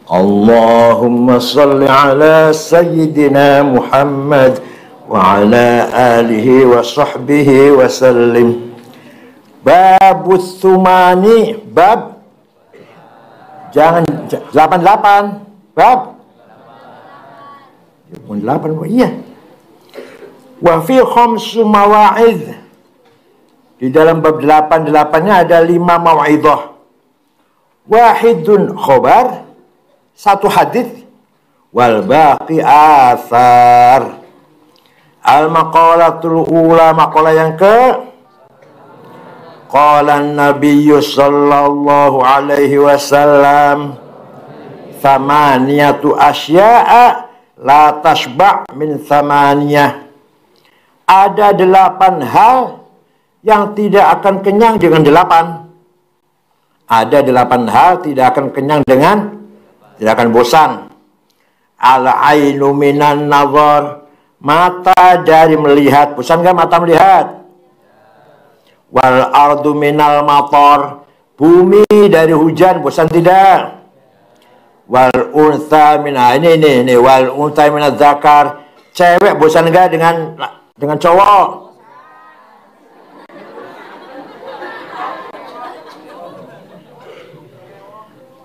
Allahumma salli ala Sayyidina Muhammad wa ala alihi wa sahbihi wa sallim. Babus Tsumani, bab jangan 88, bab 8, iya. Wa fi khamsu mawa'idh, di dalam bab 88-nya ada 5 mau'izah. Wahidun khobar, 1 hadis, wal baqi athar. Al maqalatul ula, maqalah yang qala an-nabiyyu sallallahu alaihi wasallam thamaniyatu asya'a la tashba' min thamaniyah. Ada 8 hal yang tidak akan kenyang dengan 8. Ada 8 hal tidak akan kenyang dengan, tidak akan bosan. Al-ainu minan nazar, mata dari melihat. Bosan gak mata melihat? Wal ardu minal matar, bumi dari hujan. Bosan tidak? Wal untha minal, ini wal untha minal zakar, cewek bosan gak dengan cowok?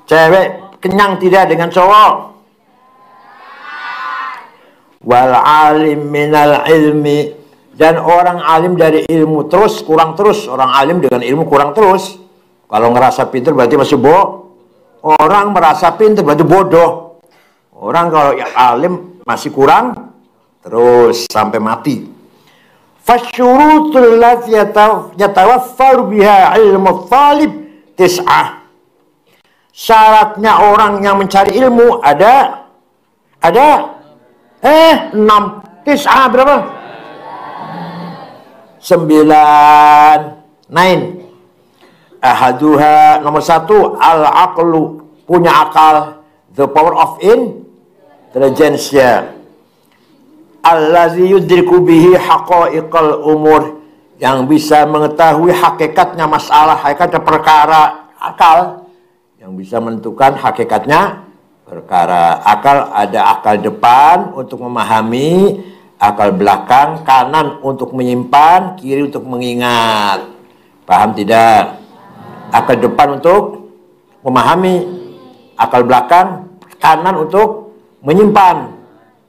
Cewek kenyang tidak dengan cowok? Wal alim minal ilmi, dan orang alim dari ilmu terus kurang terus. Orang alim dengan ilmu kurang terus. Kalau ngerasa pintar berarti masih orang merasa pintar berarti bodoh. Orang kalau yang alim masih kurang terus sampai mati. Fasyurutul lati yatawaffar biha ilmu talib tis'ah. Syaratnya orang yang mencari ilmu ada 6. Tis'ah berapa? 9. Ahaduha, nomor 1, al-aqlu, punya akal, the power of intelligence. Allazi yudriku bihi haqa'iqal umur, yang bisa mengetahui hakikatnya masalah, hakikatnya perkara. Akal yang bisa menentukan hakikatnya perkara. Akal ada akal depan untuk memahami, akal belakang, kanan untuk menyimpan, kiri untuk mengingat. Paham tidak? Akal depan untuk memahami, akal belakang, kanan untuk menyimpan,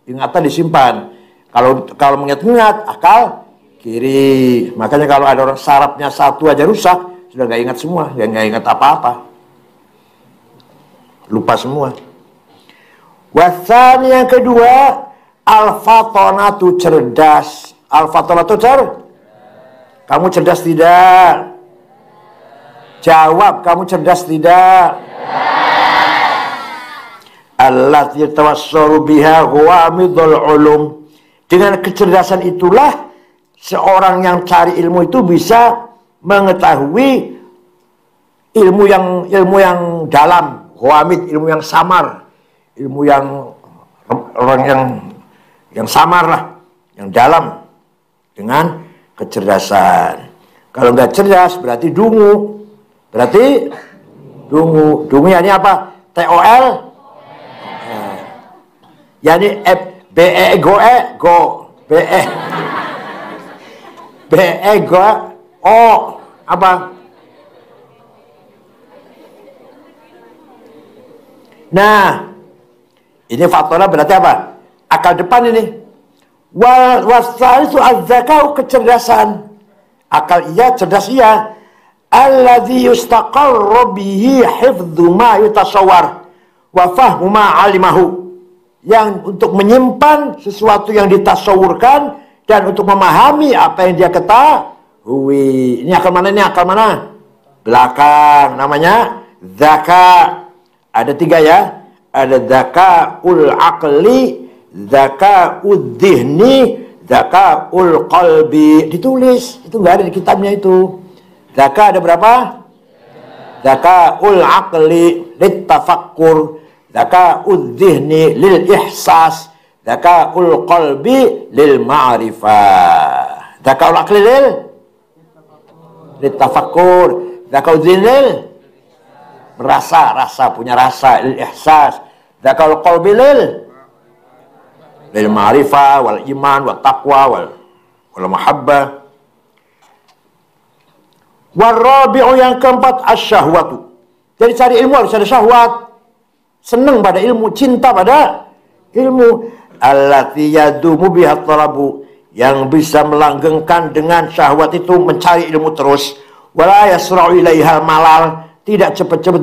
ingatan disimpan. Kalau mengingat-ingat, akal kiri. Makanya kalau ada orang sarafnya 1 aja rusak, sudah nggak ingat semua, nggak ingat apa-apa, lupa semua. Wasani, yang kedua, al-fatonatu, cerdas. Al-fatonatu kamu cerdas tidak? Jawab, kamu cerdas tidak? Allati tawassalu biha huwamidul ulum. Dengan kecerdasan itulah seorang yang cari ilmu itu bisa mengetahui ilmu yang dalam. Huwamid, ilmu yang samar, ilmu yang orang yang samar lah, yang dalam, dengan kecerdasan. Kalau nggak cerdas berarti dungu. Berarti dungu. Dungu ini apa? TOL. Yani BE go BE go O apa? Nah, ini faktornya berarti apa? Akal depan ini. Wasalisu az-zakau, kecerdasan. Akal iya, cerdas iya. Alladzi yustaqarru bihi hifdzu ma yutasawwar wa fahmu ma alimahu. Yang untuk menyimpan sesuatu yang ditasawurkan dan untuk memahami apa yang dia ketahui. Ini akal mana? Ini akal mana? Belakang, namanya zaka. Ada 3 ya. Ada zakaul aqli, zakaul dhihni, zakaul qalbi. Ditulis, itu nggak ada di kitabnya itu. Zakat ada berapa? Zakaul aqli lit tafakkur, zakaul dhihni lil ihsas, zakaul qalbi lil ma'rifah. Zakaul aqli lit tafakkur, zakaul dhihni merasa, punya rasa, ihsas. Dzakal qalbi lil ma'rifah wal iman wal taqwa wal mahabbah. Warabi'u yang keempat asyahwatu. Jadi cari ilmu harus ada syahwat. Senang pada ilmu, cinta pada ilmu. Allati yadumu biha talabu, yang bisa melanggengkan dengan syahwat itu mencari ilmu terus. Wala yasra'u ilaihal malal, tidak cepat-cepat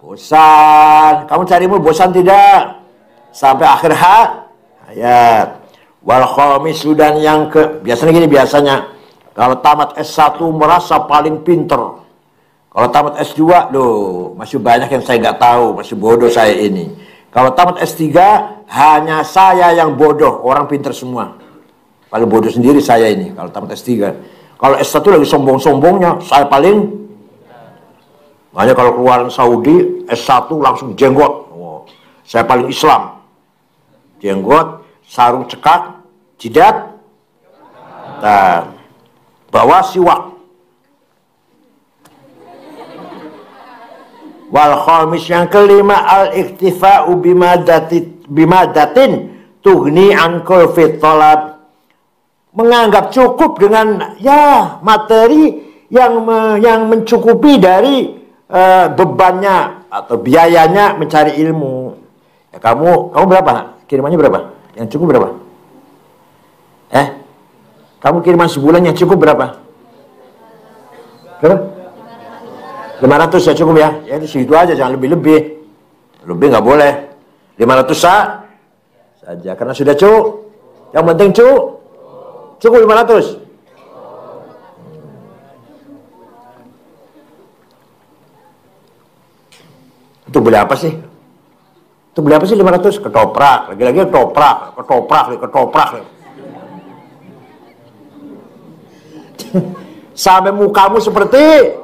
bosan. Kamu cari ilmu bosan tidak? Sampai akhir hayat. Wal khamisu, dan yang biasanya kalau tamat S1 merasa paling pinter. Kalau tamat S2, loh, masih banyak yang saya nggak tahu, masih bodoh saya ini. Kalau tamat S3, hanya saya yang bodoh, orang pinter semua. Paling bodoh sendiri saya ini, kalau tamat S3. Kalau S1 lagi sombong-sombongnya, saya paling. Makanya kalau keluaran Saudi, S1 langsung jenggot. Oh, saya paling Islam. Jenggot, sarung cekak, jidat. Nah, bawa siwak. Wal khamis yang kelima al-iktifa'u bimadatin tughni an kulfi talab, menganggap cukup dengan materi yang mencukupi dari bebannya atau biayanya mencari ilmu. Ya, kamu berapa? Kirimannya berapa? Yang cukup berapa? Kamu kiriman sebulan yang cukup berapa? Berapa? 500 ya cukup ya? Ya itu segitu aja, jangan lebih-lebih. Lebih nggak boleh. 500 saja, karena sudah cukup. Yang penting cukup 500. Itu beli apa sih? Itu beli apa sih 500? Ketoprak, lagi-lagi ketoprak. Sampai mukamu seperti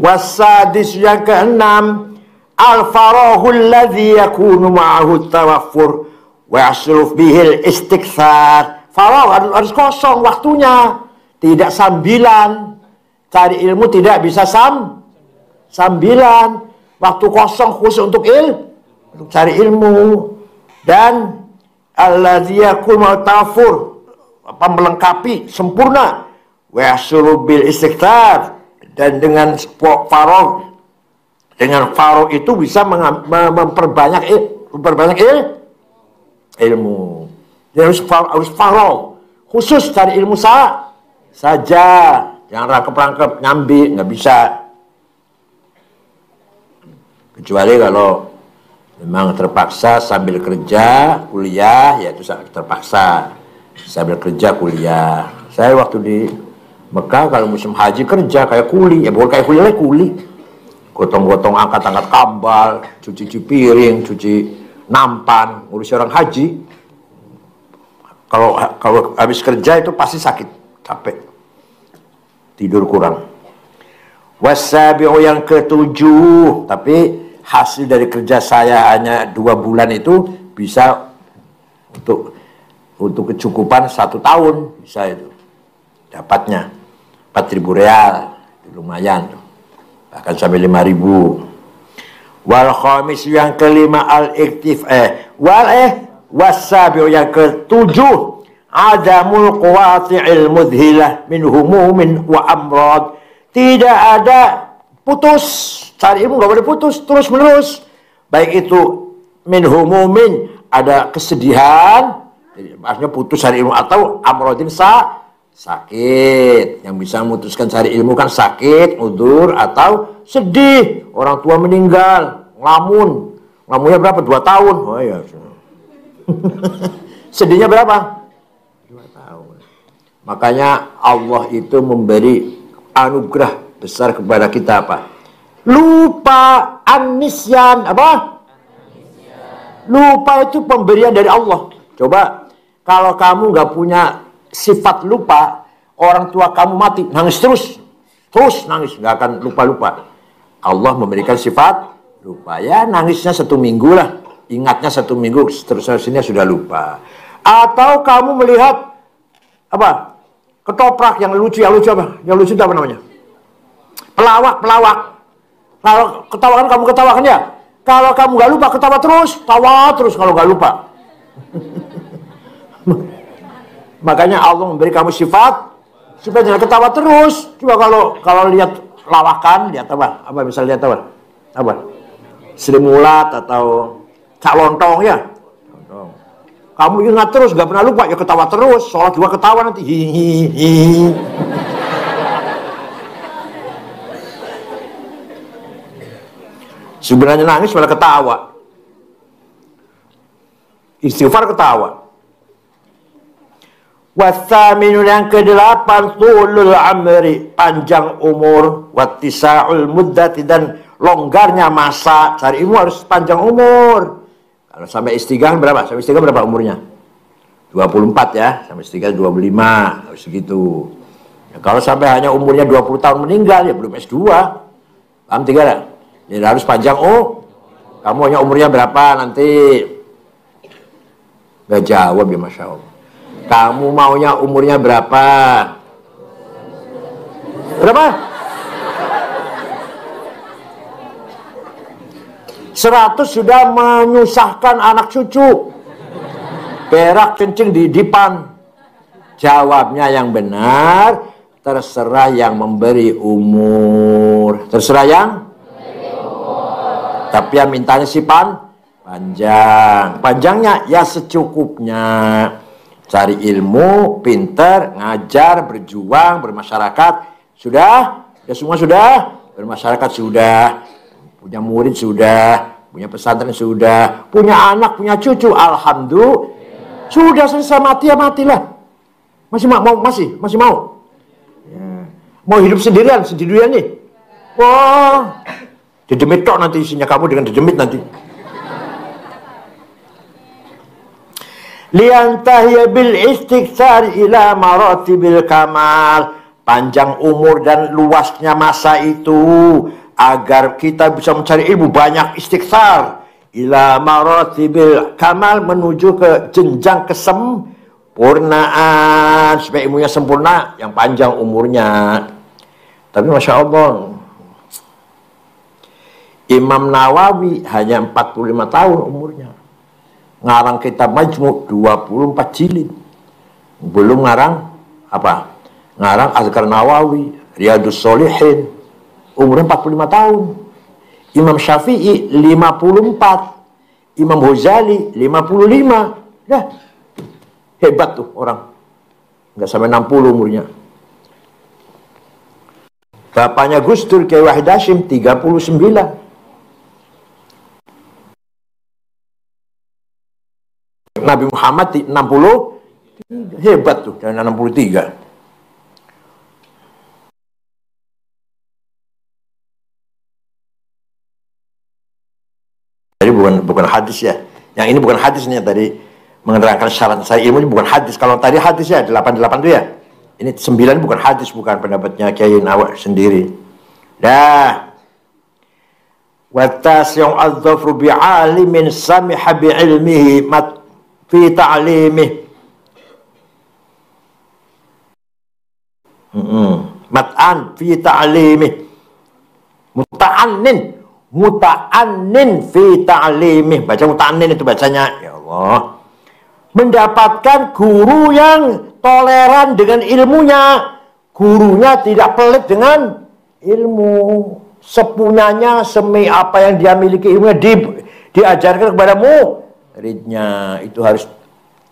wasadis yang keenam al-farahul ladzi yakunu ma'ahu tawaffur wa yasruf bihil istikthar. Farah harus kosong waktunya, tidak sambilan. Cari ilmu tidak bisa sambilan. Waktu kosong khusus untuk cari ilmu. Dan alladzi yakunu tafur, melengkapi sempurna, wa yasruf bil istikthar, dan dengan faro itu bisa memperbanyak ilmu. Jadi harus faro khusus cari ilmu saja, jangan rangkep nyambi, nggak bisa. Kecuali kalau memang terpaksa sambil kerja kuliah, ya itu terpaksa sambil kerja kuliah. Saya waktu di Mekah kalau musim haji kerja kayak kuli, ya bukan kayak kuli, gotong-gotong angkat kabal, cuci piring, cuci nampan, ngurus orang haji. Kalau habis kerja itu pasti sakit, capek, tidur kurang. Wasabi'u yang ketujuh, tapi hasil dari kerja saya hanya 2 bulan itu bisa untuk kecukupan 1 tahun, bisa itu dapatnya 4.000 real, lumayan, bahkan sampai 5.000. Wal khamis yang kelima wasabi'u yang ketujuh adamul qawati'il mudhilah min humumin wa amrad. Tidak ada putus, cari ilmu gak boleh putus, terus menerus. Baik itu min humumin, ada kesedihan, maksudnya putus cari ilmu, atau amrodin sakit. Yang bisa memutuskan cari ilmu kan sakit, udzur, atau sedih, orang tua meninggal, ngelamunnya berapa? 2 tahun. Oh iya. Sedihnya berapa? 2 tahun. Makanya Allah itu memberi anugerah besar kepada kita apa? Lupa, anisyan, apa? Lupa itu pemberian dari Allah. Coba kalau kamu nggak punya sifat lupa, orang tua kamu mati, nangis terus nangis, nggak akan lupa. Allah memberikan sifat lupa, ya nangisnya 1 minggu lah, ingatnya 1 minggu, seterusnya sudah lupa. Atau kamu melihat apa? Ketoprak yang lucu apa? Yang lucu itu apa namanya? Pelawak. Kalau ketawakan kamu ketawakan ya. Kalau kamu nggak lupa ketawa terus kalau nggak lupa. Makanya Allah memberi kamu sifat supaya jangan ketawa terus. Coba kalau lihat lawakan, lihat apa? Apa misalnya lihat apa? Apa? Sri Mulat atau Cak Lontong ya. Kamu ingat terus, nggak pernah lupa ya ketawa terus. Sholat juga ketawa nanti. Hihihi. Sebenarnya nangis malah ketawa. Istighfar ketawa. Wathaminu yang ke-8 tulul amri, panjang umur, wattisa'ul muddati, dan longgarnya masa. Cari ilmu harus panjang umur. Kalau sampai istighfar berapa? Sampai istighfar berapa umurnya? 24 ya, sampai istighfar 25, harus segitu. Ya, kalau sampai hanya umurnya 20 tahun meninggal ya belum S2. Paham tiga lah? Jadi harus panjang. Oh, kamu hanya umurnya berapa nanti? Gak jawab ya, Masya Allah. Kamu maunya umurnya berapa? Berapa? 100 sudah menyusahkan anak cucu. Berak kencing di dipan. Jawabnya yang benar, terserah yang memberi umur. Terserah yang? Tapi yang mintanya si panjang. Panjangnya ya secukupnya. Cari ilmu, pinter, ngajar, berjuang, bermasyarakat. Sudah? Ya semua sudah? Bermasyarakat sudah. Punya murid sudah. Punya pesantren sudah. Punya anak, punya cucu. Alhamdulillah. Sudah selesai, mati ya matilah. Masih mau? Ya. Mau hidup sendirian nih? Wah. Dedemit tok nanti isinya kamu dengan dedemit nanti. Liantahiya bil istighfar ila maratibil kamal. Panjang umur dan luasnya masa itu agar kita bisa mencari ilmu, banyak istighfar ila maratibil kamal, menuju ke jenjang kesempurnaan, supaya ilmunya sempurna, yang panjang umurnya. Tapi Masya Allah, Imam Nawawi hanya 45 tahun umurnya. Ngarang kitab Majmu' 24 jilid. Belum ngarang apa? Ngarang Azkar Nawawi, Riyadus Shalihin. Umurnya 45 tahun. Imam Syafi'i 54. Imam Ghazali 55. Dah. Hebat tuh orang. Enggak sampai 60 umurnya. Bapaknya Gus Dur Kiai Wahid Hasyim 39. Nabi Muhammad 60, hebat tuh, dan 63. Jadi bukan hadis ya. Yang ini bukan hadis nih, tadi menerangkan syarat saya ilmu, ini bukan hadis. Kalau tadi hadis ya 88 tuh ya. Ini 9 bukan hadis, bukan pendapatnya Kiai Nawawi sendiri. Dah. Wattasy'u adz-dzafru bi'alimin samiha bi'ilmihi fi ta'limih. Mat'an fi ta'limih. Muta'annin fi ta'limih. Baca muta'annin itu bacanya. Ya Allah. Mendapatkan guru yang toleran dengan ilmunya. Gurunya tidak pelit dengan ilmu. Sepunyanya, apa yang dia miliki ilmunya diajarkan kepadamu. Muridnya itu harus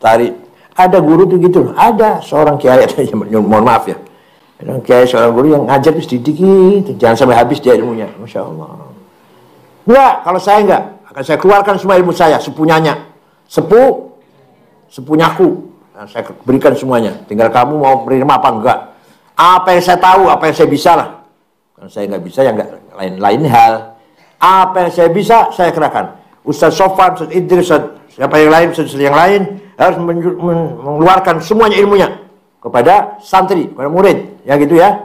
tarik. Ada guru tuh gitu, ada seorang kiai, mohon maaf ya, seorang guru yang ngajar itu sedikit, jangan sampai habis dia ilmunya, Masya Allah. Enggak, kalau saya enggak, akan saya keluarkan semua ilmu saya, sepunyaku, saya berikan semuanya. Tinggal kamu mau menerima apa enggak. Apa yang saya tahu, apa yang saya bisa lah. Kalau saya enggak bisa, ya enggak, lain hal. Apa yang saya bisa, saya kerahkan. Ustaz Sofan, Ustaz Idris, siapa yang lain, Ustaz yang lain harus mengeluarkan semuanya ilmunya kepada santri, kepada murid, ya gitu ya.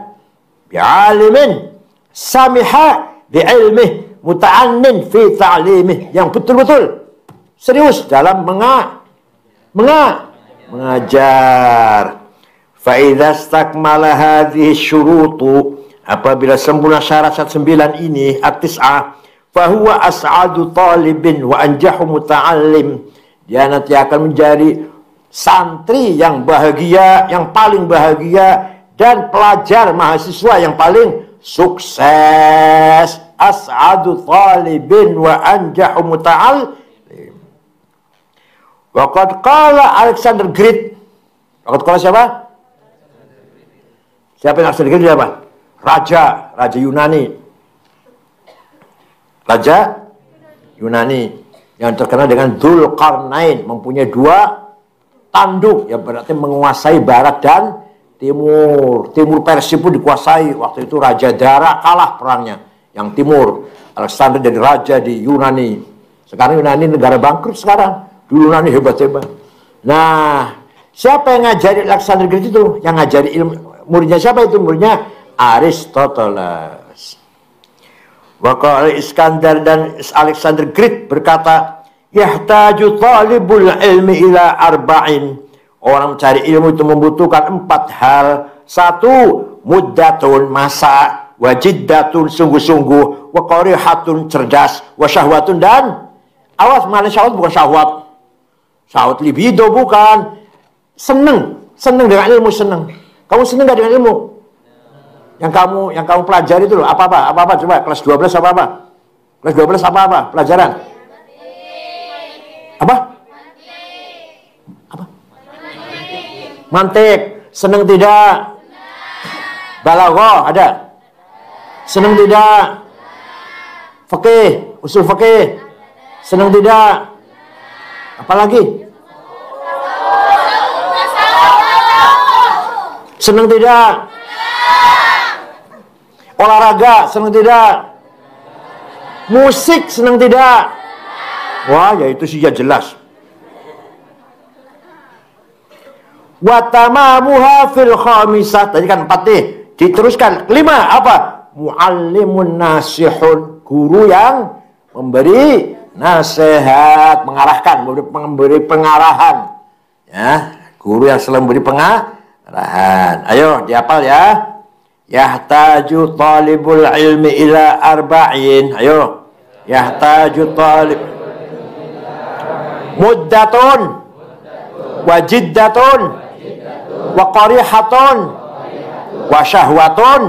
Bi'alimin samiha bi'ilmih muta'annin fi ta'limih, yang betul-betul serius dalam mengajar. Fa idza istakmala hadhihi syurutu, Apabila sempurna syarat 9 ini, at-tis'ah, fahuwa as'adu talibin wa anjahu muta'allim. Dia nanti akan menjadi santri yang bahagia, yang paling bahagia, dan pelajar mahasiswa yang paling sukses. As'adu talibin wa anjahu muta'allim. Waqad qala Alexander Great. Waqad qala siapa? Siapa yang Alexander Great? Siapa? Raja Yunani. Raja Yunani yang terkenal dengan Dzulqarnain, mempunyai 2 tanduk, yang berarti menguasai barat dan timur. Timur Persia pun dikuasai. Waktu itu Raja Dara kalah perangnya. Yang timur, Alexander jadi raja di Yunani. Sekarang Yunani negara bangkrut sekarang. Dulu Yunani hebat-hebat. Nah, siapa yang ngajari Alexander Great itu? Yang ngajari ilmu, muridnya siapa itu? Muridnya Aristoteles. Waqala Iskandar, dan Alexander Great berkata, yahtaju talibul ilmi ila arba'in. Orang mencari ilmu itu membutuhkan 4 hal. 1, muddatun, masa, wajiddatun, sungguh-sungguh, wa qarihatun, cerdas, wa syahwatun, dan awas, mana syahwat? Bukan syahwat libido, bukan. Seneng dengan ilmu, seneng. Kamu seneng gak dengan ilmu? Yang kamu pelajari itu loh, apa coba, kelas 12 apa? Kelas 12 apa pelajaran? Apa? Mantik. Seneng tidak? Balaghah ada? Seneng tidak? Fikih, usul fikih. Seneng tidak? Apalagi? Seneng tidak? Olahraga, senang tidak? Musik, senang tidak? Wah, ya itu sih ya jelas. Wa tamamuha fil khamisah. Tadi kan 4 nih. Diteruskan 5 apa? Muallimun nasihun, guru yang memberi nasihat, mengarahkan, memberi pengarahan. Ya, guru yang selalu memberi pengarahan. Ayo dihafal ya. Yahtaju talibul ilmi ila arba'in. Ayo. Yahtaju talib muddatun, wajiddatun, wa qarihatun, wa syahwatun.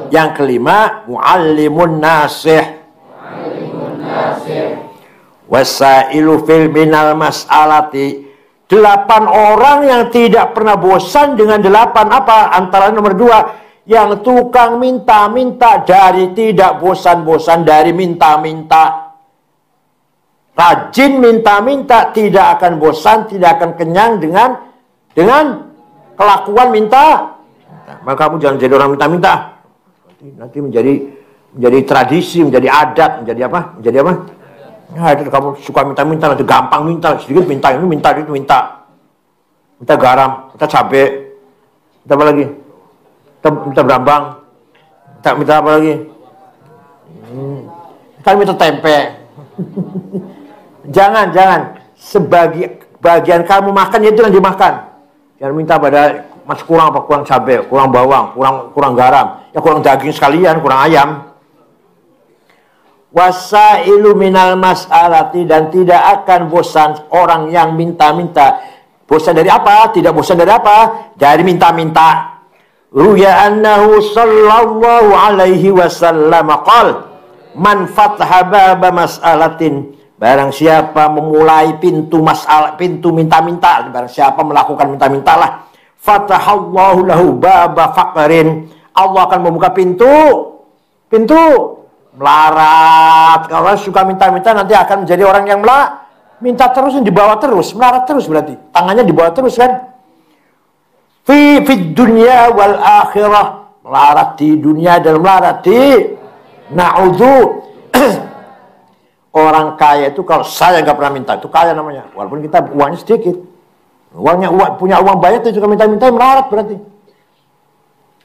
Yang kelima, muallimun nasih. Wasailu fil minal mas'alati. 8 orang yang tidak pernah bosan dengan 8 apa? Antara nomor 2, yang tukang minta-minta, dari tidak bosan-bosan dari minta-minta. Rajin minta-minta, tidak akan bosan, tidak akan kenyang dengan kelakuan minta. Maka kamu jangan jadi orang minta-minta. Nanti menjadi tradisi, menjadi adat, menjadi apa? Ya, itu kamu suka minta-minta, nanti gampang minta, sedikit minta ini, minta itu, minta garam, minta cabai, minta apa lagi? Minta berambang, minta apa lagi? Kan minta tempe. Jangan. Bagian kamu makan itu yang dimakan. Jangan minta pada mas kurang apa, kurang cabai, kurang bawang, kurang garam, ya kurang daging sekalian, kurang ayam. Wasailu minal mas'alati, dan tidak akan bosan orang yang minta-minta. Bosan dari apa? Tidak bosan dari apa? Dari minta-minta. Ruya annahu sallallahu alaihi wasallam qala, man fatha baba mas'alatin, barang siapa memulai pintu masalah, pintu minta-minta, barang siapa melakukan minta-mintalah, fatahallahu lahu baba faqrin, Allah akan membuka pintu melarat. Kalau suka minta-minta, nanti akan menjadi orang yang minta terus, yang dibawa terus, melarat terus, berarti tangannya dibawa terus kan. Fi dunya wal akhirah, melarat di dunia dan melarat di na'udzu. Orang kaya itu kalau saya nggak pernah minta, itu kaya namanya. Walaupun kita uangnya sedikit, punya uang banyak itu juga minta-minta, melarat berarti.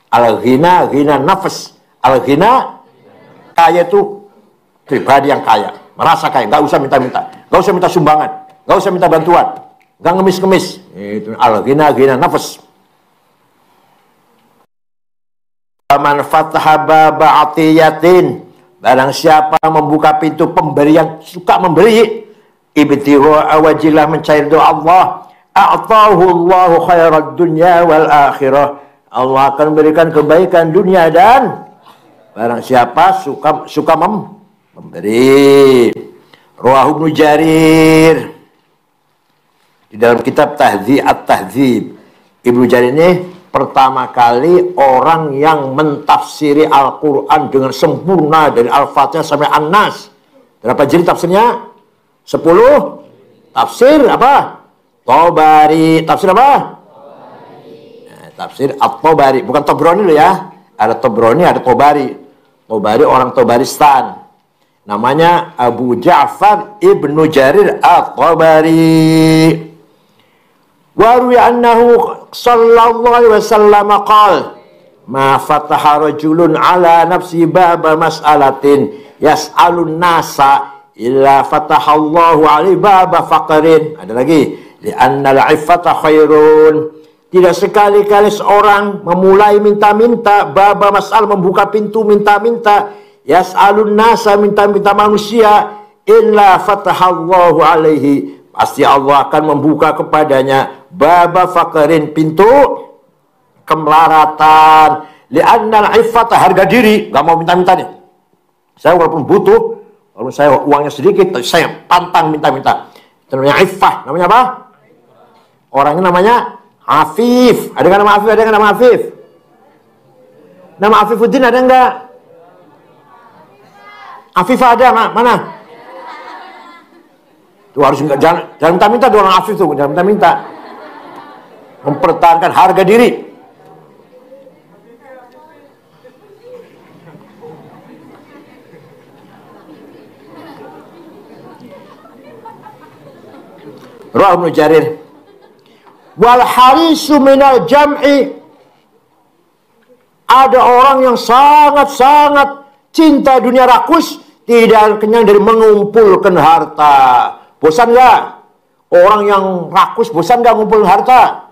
Al-ghina ghina nafs. Al-ghina, kaya itu pribadi yang kaya, merasa kaya, nggak usah minta-minta, nggak usah minta sumbangan, nggak usah minta bantuan, nggak ngemis-ngemis. Itu al-ghina ghina nafs. Man fataha baba atiyatin, barang siapa membuka pintu pemberian, suka memberi, ibtigha wajillah, mencari doa Allah, a'tahu Allahu khairat dunya wal akhirah, Allah akan berikan kebaikan dunia dan barang siapa suka memberi. Rawahu Ibnu Jarir di dalam kitab At-Tahdzib. Ibnu Jarir ini pertama kali orang yang mentafsiri Al-Quran dengan sempurna dari Al-Fatihah sampai An-Nas. Berapa jilid tafsirnya? 10. Tafsir apa? Tobari. Tafsir apa? Nah, tafsir At-Tobari. Bukan Tobroni loh ya. Ada Tobroni, ada Tobari. Tobari orang Tobaristan. Namanya Abu Ja'far Ibnu Jarir At-Tobari. Waruwi annahu sallallahu alaihi wasallam qala ma fataha rajulun ala nafsi baba mas'alatin yas'alun nasa illa fatahallahu alaihi baba faqrin. Ada lagi, li'anna al-iffata khairun. Tidak sekali-kali seorang memulai minta-minta, baba mas'al, membuka pintu minta-minta, yas'alun nasa, minta-minta manusia, illa fatahallahu alaihi, pasti Allah akan membuka kepadanya baba faqrin, pintu kemelaratan. Li'annal iffata, harga diri, gak mau minta-minta nih. Saya walaupun butuh, kalau saya uangnya sedikit, saya pantang minta-minta. Itu namanya iffah. Namanya apa? Orangnya namanya Afif. Ada nggak nama Afif? Ada nggak nama Afif? Nama Afifuddin ada nggak? Afifah ada, mana? Tuh harus jangan minta-minta tuh orang Afif tuh, jangan minta-minta. Mempertahankan harga diri. Rawahu Ibnu Jarir. Wal harisu minal jam'i, ada orang yang sangat-sangat cinta dunia, rakus, tidak kenyang dari mengumpulkan harta. Bosan nggak? Orang yang rakus bosan nggak ngumpulin harta?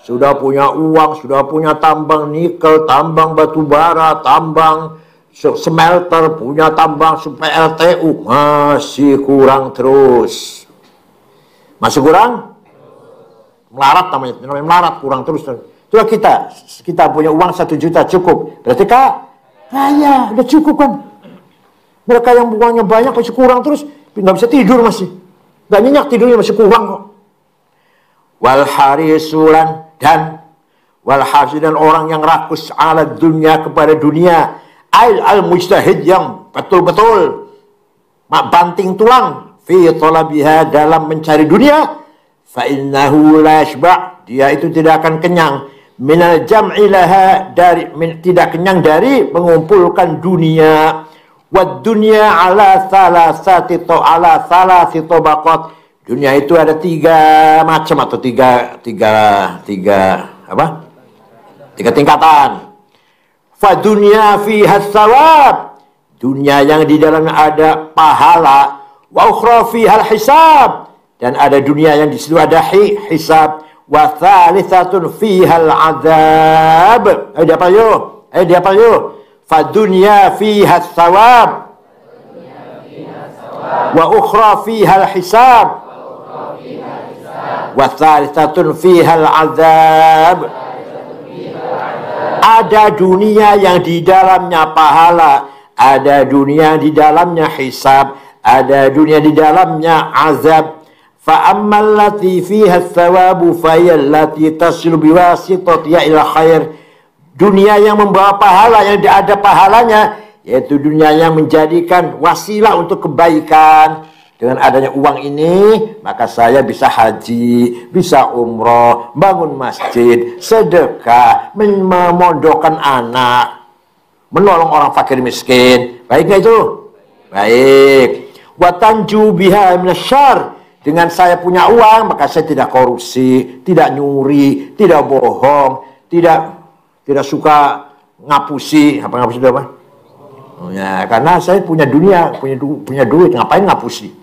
Sudah punya uang, sudah punya tambang nikel, tambang batu bara, tambang smelter, punya tambang PLTU, masih kurang terus. Masih kurang? Melarat namanya melarat, kurang terus. Itulah kita punya uang 1 juta cukup. Berarti kaya, udah cukup kan? Mereka yang uangnya banyak masih kurang terus, nggak bisa tidur masih. Nggak nyenyak tidurnya, masih kurang kok. Wal harisulan, dan wal hasidan, orang yang rakus ala dunia, kepada dunia, al mujtahid, yang betul-betul banting tulang, fi talabiha, dalam mencari dunia, fa innahu la yashba', dia itu tidak akan kenyang, minal jam'i laha, tidak kenyang dari mengumpulkan dunia. Wad dunya ala thalathati tabaqat, dunia itu ada 3 macam atau tiga tingkatan. Fa dunya fiha thawab, dunia yang di dalamnya ada pahala. Wa ukhra fiha hisab, dan ada dunia yang di situ ada hisab. Wa thalithatun fiha al-'adzab. Ayo diapa yuk. Fa dunya fiha thawab wa ukhra fiha al-hisab wa thalithatun fiha al-'adzab. Ada dunia yang di dalamnya pahala, ada dunia yang di dalamnya hisab, ada dunia di dalamnya azab. Fa ammal lati fiha thawabu fa yallati tasilu biwasitati ila khair, dunia yang membawa pahala, yang ada pahalanya, yaitu dunia yang menjadikan wasilah untuk kebaikan. Dengan adanya uang ini, maka saya bisa haji, bisa umroh, bangun masjid, sedekah, memondokkan anak, menolong orang fakir miskin. Baik nggak itu? Baik. Wa tanju biha minasyarr, dengan saya punya uang, maka saya tidak korupsi, tidak nyuri, tidak bohong, tidak suka ngapusi. Ngapusi itu apa? Oh, ya, karena saya punya dunia, punya duit, ngapain ngapusi?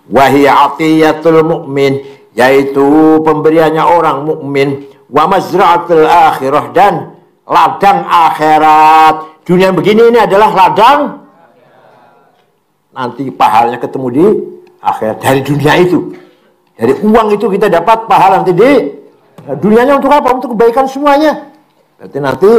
Wahia atiyatul mu'min, yaitu pemberiannya orang mukmin. Wa mazra'atul akhirah, dan ladang akhirat. Dunia yang begini ini adalah ladang. Nanti pahalanya ketemu di akhirat. Dari dunia itu. Dari uang itu kita dapat pahala nanti di dunianya untuk apa? Untuk kebaikan semuanya. Berarti nanti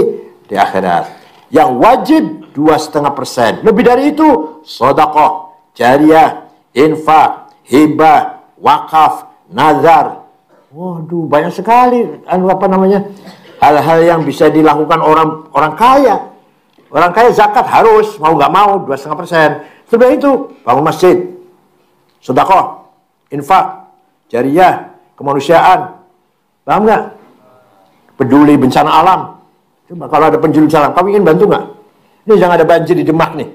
di akhirat. Yang wajib 2,5%. Lebih dari itu, sedekah, jariyah, infak, hibah, wakaf, nazar. Waduh, banyak sekali hal-hal yang bisa dilakukan orang kaya. Orang kaya zakat harus, mau nggak mau 2,5%. Setelah itu bangun masjid, sedekah, infak, jariyah, kemanusiaan. Paham nggak? Peduli bencana alam. Coba kalau ada bencana alam, kamu ingin bantu nggak? Ini jangan ada banjir di Demak nih.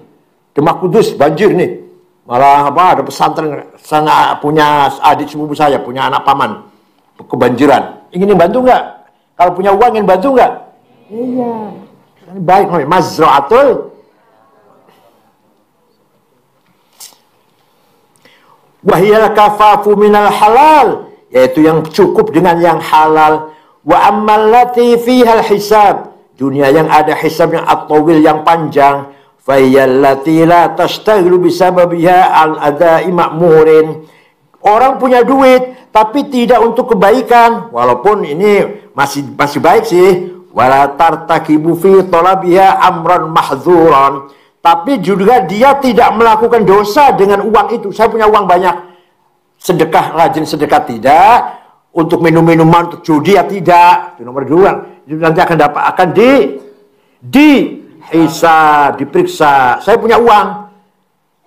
Demak Kudus banjir nih. Malah ada pesantren sana punya adik sepupu saya, punya anak paman kebanjiran. Ingin bantu nggak? Kalau punya uang ingin bantu nggak? Iya. Baik, mazra'atul wahyal kafafu minal halal, yaitu yang cukup dengan yang halal. Wa ammal lati fihal hisab, dunia yang ada hisabnya at-tawil yang panjang, fayyallati la tashtaghilu bisababiha al-ada'i ma'murin. Orang punya duit tapi tidak untuk kebaikan, walaupun ini masih baik sih, wala tartakibu fi talabiha amran mahdzuran, tapi juga dia tidak melakukan dosa dengan uang itu. Saya punya uang banyak, sedekah, rajin sedekah tidak, untuk minum-minuman, untuk judi ya tidak. Itu nomor 2. Itu nanti akan dihisab, diperiksa. Saya punya uang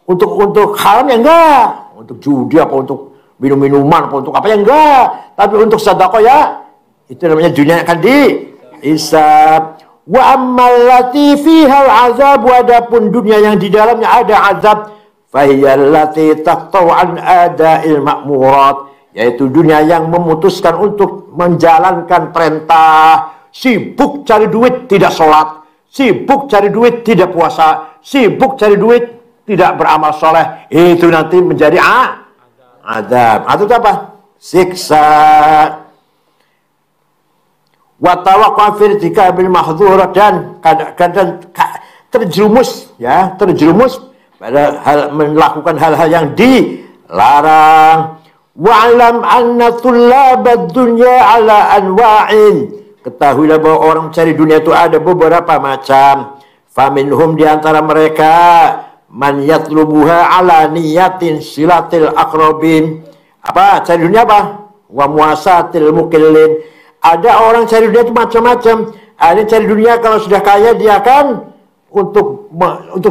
untuk haram ya enggak, untuk judi apa untuk minum-minuman apa untuk apa ya enggak, tapi untuk sedekah ya, itu namanya dunia akan dihisab. Wa ammal lati fihal azab, adapun dunia yang di dalamnya ada azab, fahiyallati taqta'u an ada'il ma'murat, yaitu dunia yang memutuskan untuk menjalankan perintah. Sibuk cari duit tidak sholat, sibuk cari duit tidak puasa, sibuk cari duit tidak beramal soleh. Itu nanti menjadi azab. Atau apa? Siksa. Wa tawaqqa fi irtikabil mahdzurat, dan kadang-kadang terjerumus pada melakukan hal-hal yang dilarang. Wa'lam anna tullabad dunya ala anwa'in, ketahuilah bahwa orang mencari dunia itu ada beberapa macam. Faminhum, di antara mereka, man yatlubuha ala niyatin silatil aqrabin. Apa? Cari dunia apa? Wa muasatil mukillin. Ada orang cari dunia itu macam-macam. Ada yang cari dunia kalau sudah kaya dia akan untuk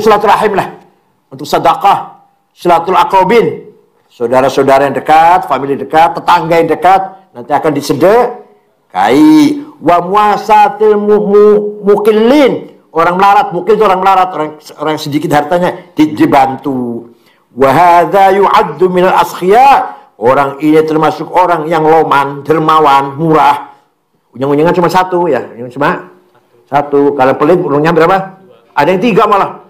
silaturahim lah, untuk sedekah, silatul aqrabin, saudara-saudara yang dekat, famili dekat, tetangga yang dekat, nanti akan disedekahi. Wa muasatil mukillin, orang melarat. Mukil itu orang melarat, orang sedikit hartanya dibantu. Wa hadza yu'addu minal askhya, orang ini termasuk orang yang loman, dermawan, murah. Unjang-unjangan cuma satu ya, cuma satu. Kalau pelit ulungnya berapa? Ada yang 3 malah.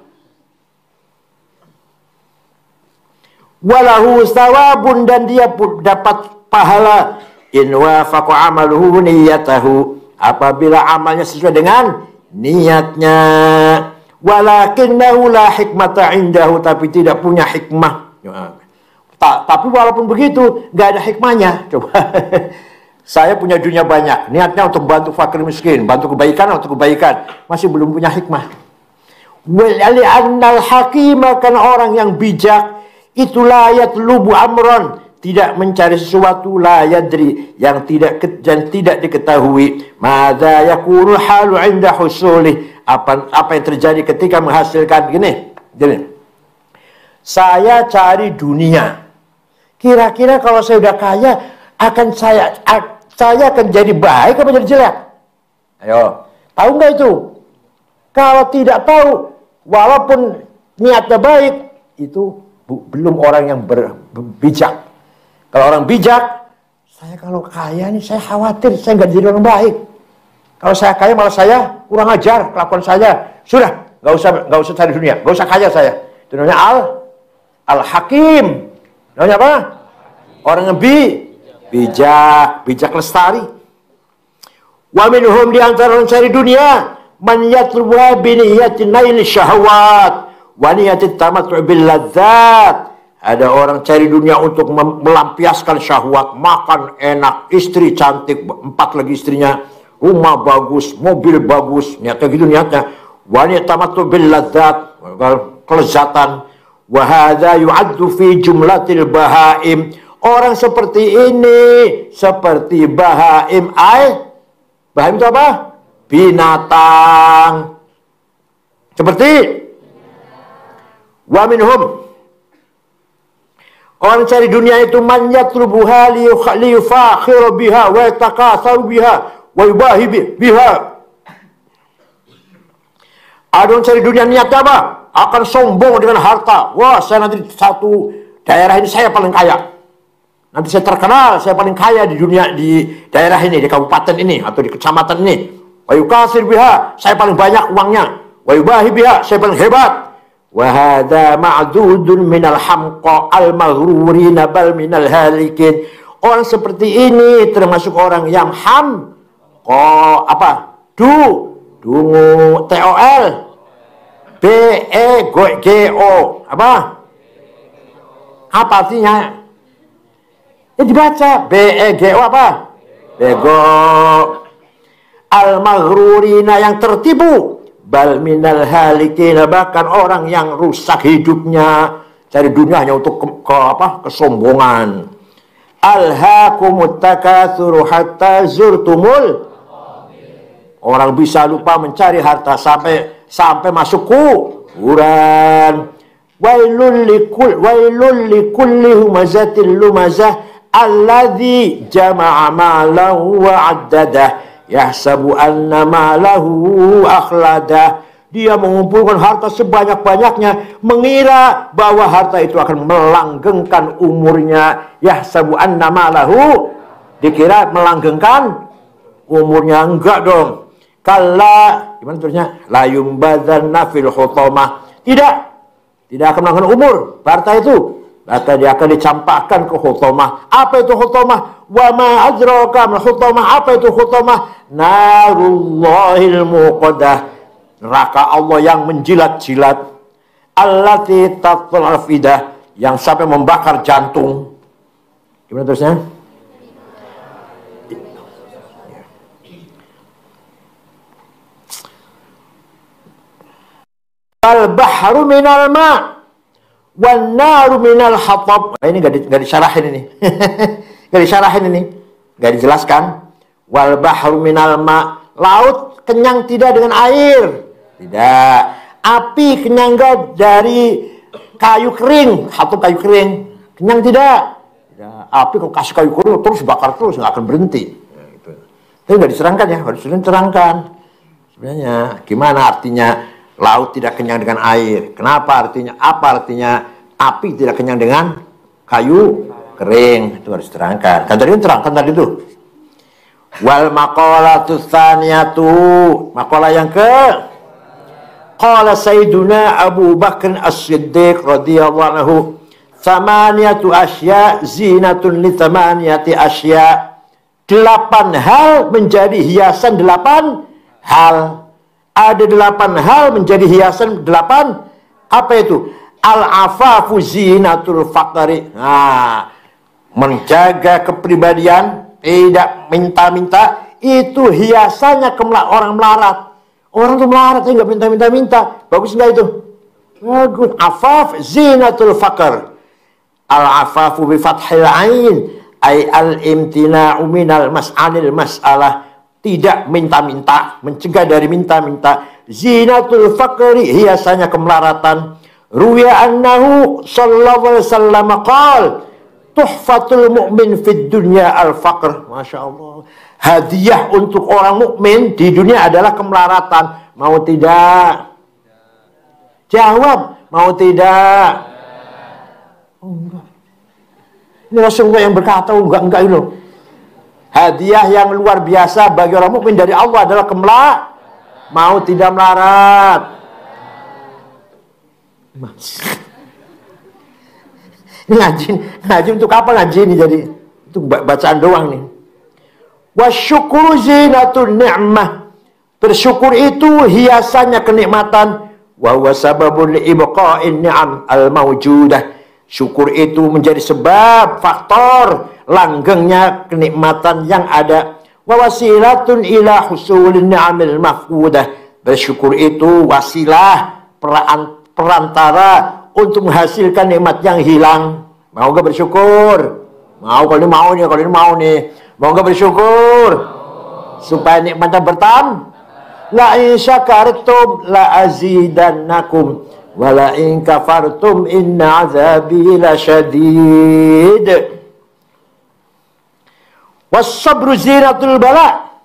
Walahu sawabun, dan dia dapat pahala. In wafaqa amaluhu niyatahu, apabila amalnya sesuai dengan niatnya. Walakinnahu la hikmata indahu, tapi tidak punya hikmah. Tapi walaupun begitu, nggak ada hikmahnya. Coba. Saya punya dunia banyak, niatnya untuk bantu fakir miskin, bantu kebaikan untuk kebaikan, masih belum punya hikmah. Wali annal hakimah, kan orang yang bijak itu la yatlubu amron, tidak mencari sesuatu, la yadri, yang tidak diketahui, madza yakunu halu inda husuli, apa yang terjadi ketika menghasilkan. Gini. Saya cari dunia, kira-kira kalau saya udah kaya saya akan jadi baik apa jadi jelek? Ayo, tahu nggak itu? Kalau tidak tahu, walaupun niatnya baik, itu belum orang yang bijak. Kalau orang bijak, saya kalau kaya nih, saya khawatir saya nggak jadi orang baik. Kalau saya kaya malah saya kurang ajar kelakuan saya. Sudah, nggak usah cari dunia, nggak usah kaya saya. Itu namanya al-hakim. Namanya apa? Orang yang bijak lestari. Wa minhum di antara orang cari dunia man yatlubuha bi niyatin nail syahwat wa niyatit tamattu' bil ladzat. Ada orang cari dunia untuk melampiaskan syahwat, makan enak, istri cantik, 4 lagi istrinya, rumah bagus, mobil bagus, niatnya gitu niatnya. Wa niyatit tamattu' bil ladzat, kelezatan. Wa hadza yu'addu fi jumlatil bahaim. Orang seperti ini seperti bahaim. Bahaim itu apa? Binatang. Seperti wa minhum, orang cari dunia itu man yatlubuha liyufakhiru biha wa yatakatsaru biha wa yubahi biha. Ada orang cari dunia niatnya apa? Akan sombong dengan harta. Wah, saya nanti di satu daerah ini saya paling kaya. Nanti saya terkenal, saya paling kaya di dunia, di daerah ini, di kabupaten ini, atau di kecamatan ini. Wa yukasir biha, saya paling banyak uangnya. Wa yubahi biha, saya paling hebat. Wa hadza ma'dudun minal hamqa al-maghrurina bal minal halikin. Orang seperti ini termasuk orang yang dungu, TOL, BEGO, apa artinya? Ini dibaca BEGO apa? Bego. Al-maghrurina, yang tertipu. Bal minal halikina, bahkan orang yang rusak hidupnya, cari dunia hanya untuk kesombongan. Alhaakumut takatsuru hatta zurtumul. Orang bisa lupa mencari harta sampai masuk kuburan. Wailul likulli humazatil lumazah alladzi jama'a malahu wa 'addadah yahsabu anna malahu akhladah. Dia mengumpulkan harta sebanyak-banyaknya, mengira bahwa harta itu akan melanggengkan umurnya. Yahsabu anna malahu, dikira melanggengkan umurnya. Enggak dong. Kalla, gimana terusnya? La yumbadzanna fil hutamah. Tidak akan melanggengkan umur harta itu. Maka dia akan dicampakkan ke hutamah. Apa itu hutamah? Wa ma adraka mal hutamah. Apa itu hutamah? Narullahil muqaddah. Neraka Allah yang menjilat-jilat. Allati taqtul afidah, yang sampai membakar jantung. Gimana terusnya? Al-bahru minal ma' wan naru minal hatab. Ini enggak disyarahin ini. Enggak disyarahin ini. Enggak dijelaskan. Wal bahru minal ma', laut kenyang tidak dengan air. Tidak. Api kenyang enggak dari kayu kering, atau kayu kering. Kenyang tidak. Tidak. Api kalau kasih kayu kering terus bakar terus, enggak akan berhenti. Ya, gitu. Tapi enggak diserangkan ya, harus diterangkan. Sebenarnya gimana artinya laut tidak kenyang dengan air? Kenapa artinya? Apa artinya api tidak kenyang dengan kayu kering? Itu harus diterangkan. Kan tadi terangkan tadi itu. Wal maqalatu tsaniyatu, maqalah yang ke qala sayyiduna Abu Bakr As-Siddiq radhiyallahu anhu, tsamaniyatu asya zinatun li tsamaniyati asya. 8 hal menjadi hiasan 8 hal. Ada 8 hal menjadi hiasan 8. Apa itu? Al-afafu zinatul faqri. Nah, menjaga kepribadian, tidak minta-minta, itu hiasannya orang melarat. Orang tuh melarat, nggak minta-minta. Bagus nggak itu? Bagus. Afaf zinatul faqr. Al-afafu bi fathil ain ay al-imtina'u minal mas'alil mas'alah. Tidak minta-minta, mencegah dari minta-minta. Zinatul faqri, hiasannya kemelaratan. Ruya annahu sallallahu alaihi wasallam qala tuhfatul mu'min fid dunya al-faqr. Masya Allah. Hadiah untuk orang mukmin di dunia adalah kemelaratan. Mau tidak? Jawab. Mau tidak? Oh, enggak. Ini Rasulullah yang berkata, enggak itu. Hadiah yang luar biasa bagi orang mukmin dari Allah adalah mau tidak melarat. Ini ngaji untuk apa ngaji ini? Jadi itu bacaan doang nih. Wasyukuru zinatun ni'mah. Bersyukur itu hiasannya kenikmatan. Wa huwa sababun liibqa'in ni'am al-mawjudah. Syukur itu menjadi sebab, faktor langgengnya kenikmatan yang ada. Wa wasilatun ila husulin ni'amil mafqudah. Bersyukur itu wasilah, perantara untuk menghasilkan nikmat yang hilang. Mau gak bersyukur? Mau, kalau ini mau nih, kalau ini mau nih. Mau gak bersyukur? Supaya nikmatnya bertambah. La in syakartum la azidannakum wa la in kafartum inna azabi lasyadid. Was-sabru zinatul bala.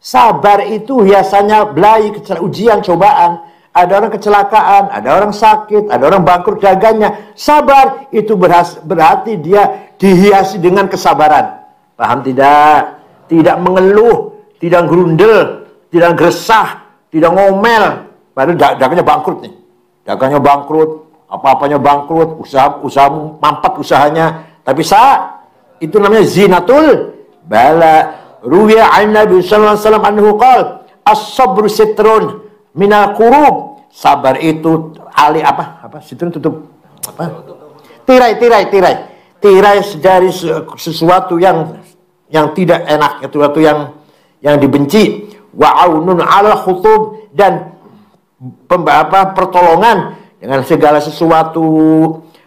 Sabar itu biasanya belai, ujian, cobaan. Ada orang kecelakaan, ada orang sakit, ada orang bangkrut dagangnya. Sabar itu berarti dia dihiasi dengan kesabaran. Paham tidak? Tidak mengeluh, tidak gerundel, tidak geresah, tidak ngomel. Padahal dagangnya bangkrut nih. Dagangnya bangkrut, apa-apanya bangkrut, usaha mampat usahanya. Tapi itu namanya zinatul bala. Ruwiya an Nabi sallallahu alaihi wasallam anhu qala as-sabru sitrun minal qurub. Sabar itu sitrun tutup apa? Tirai dari sesuatu yang tidak enak, sesuatu yang dibenci. Wa aunun 'ala khutub, dan pertolongan dengan segala sesuatu.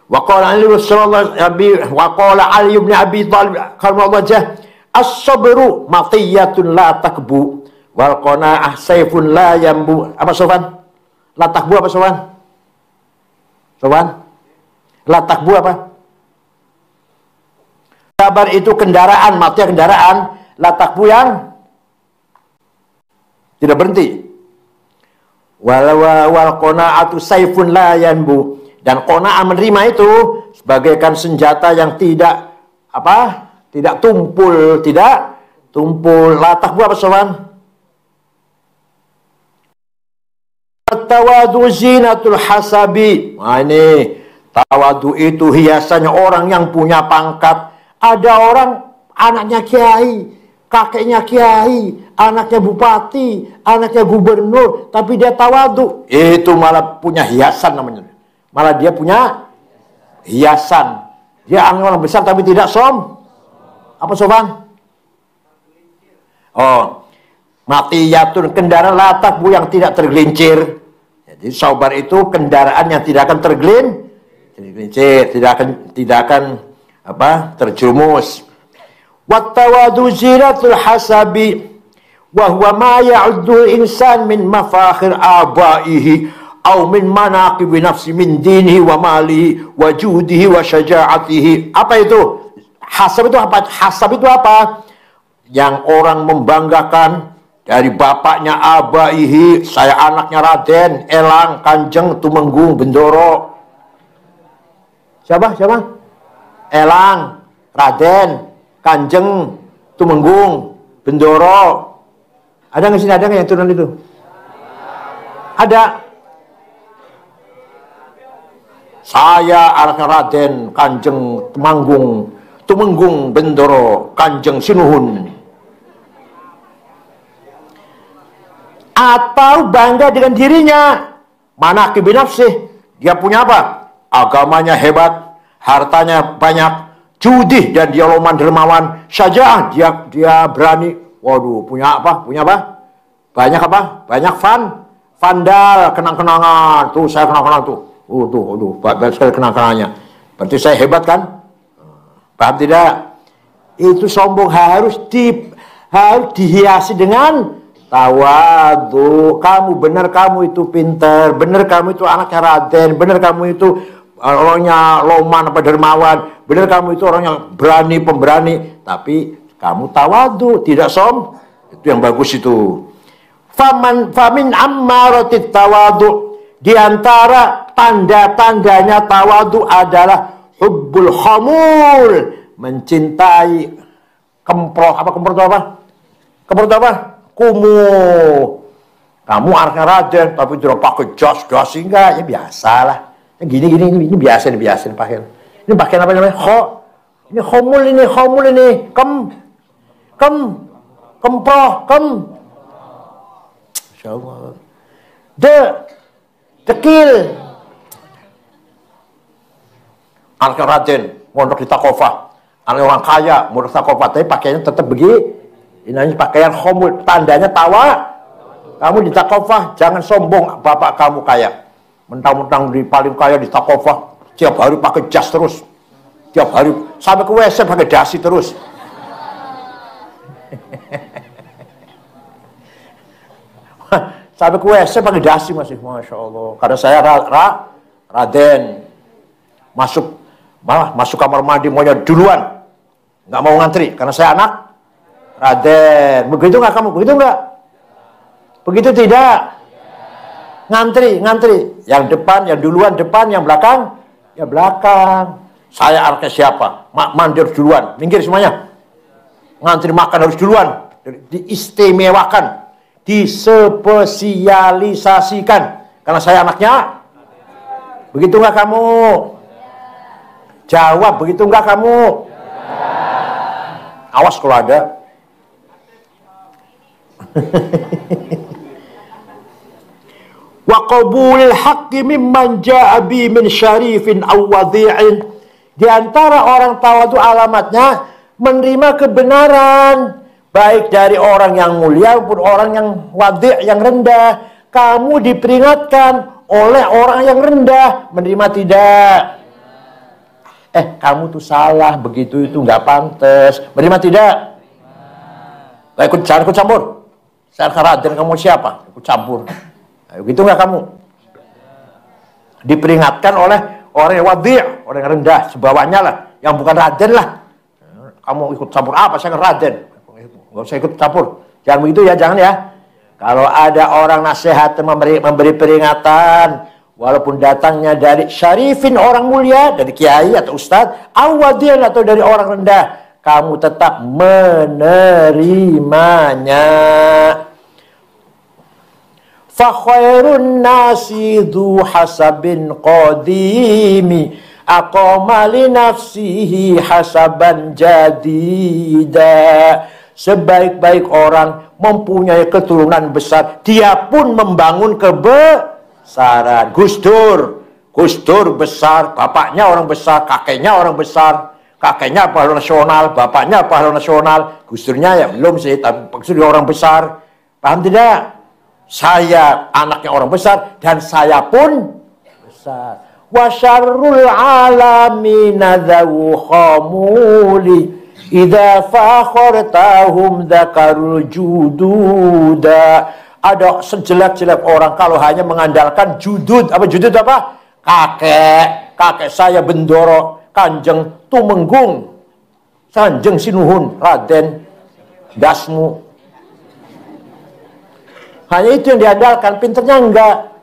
Wa qala Ali bin Abi Thalib karramallahu wajhah, as-sabru matiyatun la takbu wal qana'ah sayfun la yambu. Apa Sofan? La takbu apa Sofan? Sofan? La takbu apa? Sabar itu kendaraan, matiya kendaraan. La takbu yang tidak berhenti. Wal qana'atu sayfun la yanbu, dan qana'ah menerima itu sebagaikan senjata yang tidak tumpul. La takbu apa Sofan? Tawadu zinatul hasabi. Nah ini, tawadu itu hiasannya orang yang punya pangkat. Ada orang anaknya kiai, kakeknya kiai, anaknya bupati, anaknya gubernur, tapi dia tawadu. Itu malah punya hiasan namanya. Malah dia punya hiasan. Dia orang besar tapi tidak apa Sofan? Matiyatun, kendaraan latak bu yang tidak tergelincir. Jadi sabar itu kendaraan yang tidak akan tergelincir, tidak akan terjerumus. Wattawadu zinatul hasabi wa huwa ma ya'uddu insan min mafakhir abaihi aw min manaqibi nafsi min dinihi wa malihi wa judihi wa syaja'atihi. Apa itu? Hasab itu apa? Hasab itu apa? Yang orang membanggakan dari bapaknya abaihi, saya anaknya Raden, Elang, Kanjeng, Tumenggung, Bendoro. Siapa? Elang, Raden, Kanjeng, Tumenggung, Bendoro. Ada nggak sini? Ada nggak yang turun itu? Ada. Saya anaknya Raden, Kanjeng, Tumenggung, Bendoro, Kanjeng, Sinuhun. Atau bangga dengan dirinya, manaqib nafsih, dia punya apa? Agamanya hebat, hartanya banyak, judi dan dia loman dermawan, syaja'ah, dia berani. Waduh, punya apa? Banyak apa? Banyak vandal, kenang-kenangan. Tuh saya kenang-kenangan tuh. Banyak sekali kenang-kenangannya. Berarti saya hebat kan? Paham tidak? Itu sombong, harus dihiasi dengan tawadu. Kamu benar, kamu itu pintar, benar kamu itu anaknya Raden, benar kamu itu orangnya loman dermawan, benar kamu itu orang yang berani, pemberani, tapi kamu tawadu, tidak itu yang bagus itu. Famin ammaratit tawadu, di antara tanda-tandanya tawadu adalah hubbul khamul, mencintai kemproh. Kemproh apa? Kumuh. Kamu anaknya Raden tapi tidak pakai jas enggak, ya biasalah. Gini ini biasa pakaian. Ini pakaian apa namanya? Ini khomul ini. kemproh, Masya Allah. Dekil. Anak Raden, mondok di Takofah. Anak orang kaya, mondok di Takofah. Tapi pakaiannya tetap begini. Ini pakaian khomul, tandanya tawa. Kamu di Takofah, jangan sombong bapak kamu kaya. Mentang-mentang di paling kaya di Takofah, tiap hari pakai jas terus. Tiap hari sampai ke WC pakai dasi terus. Sampai ke WC pakai dasi masih, Masya Allah. Karena saya Raden masuk kamar mandi maunya duluan, nggak mau ngantri karena saya anak Raden. Begitu nggak kamu? Begitu nggak? Begitu tidak? Ngantri. Yang depan, yang duluan depan, yang belakang, ya belakang. Saya anaknya siapa? Mandi harus duluan. Minggir semuanya. Ngantri makan harus duluan. Diistimewakan. Dispesialisasikan. Karena saya anaknya. Begitu nggak kamu? Jawab, begitu nggak kamu? Awas kalau ada. Wa qabulil haqqi mimman jaa'a bi min syarifin aw wadhi'in. Di antara orang tawadhu alamatnya menerima kebenaran baik dari orang yang mulia maupun orang yang wadhi', yang rendah. Kamu diperingatkan oleh orang yang rendah, menerima tidak? Kamu tuh salah, begitu itu nggak pantas. Menerima tidak? Jangan ikut campur. Saya Raden, kamu siapa? Ikut campur. Begitu nggak kamu? Diperingatkan oleh orang yang wadhi', orang yang rendah, sebawahnya lah, yang bukan Raden lah. Kamu ikut campur apa? Saya Raden. Nggak usah ikut campur. Jangan begitu ya, jangan ya. Kalau ada orang nasihat memberi peringatan, walaupun datangnya dari syarifin, orang mulia, dari kiai atau ustadz, awadil atau dari orang rendah, kamu tetap menerimanya. Fa khairun nasi dhu hasabin qadimi aqama li nafsihi hasaban jadida. Sebaik-baik orang mempunyai keturunan besar, dia pun membangun kebesaran. Gus Dur besar, bapaknya orang besar, kakeknya orang besar, kakeknya pahlawan nasional, bapaknya pahlawan nasional. Gus Durnya ya belum sih, tapi Gus Dur orang besar. Paham tidak? Saya anaknya orang besar dan saya pun besar. Wa syarrul alamina dzawu khamuli idza fakhartahum dzakarul jududa. Ada sejelek-jelek orang kalau hanya mengandalkan judud. Apa judud apa? Kakek saya Bendoro, Kanjeng Tumenggung, Kanjeng Sinuhun, Raden Dasmu. Hanya itu yang diandalkan, pinternya enggak.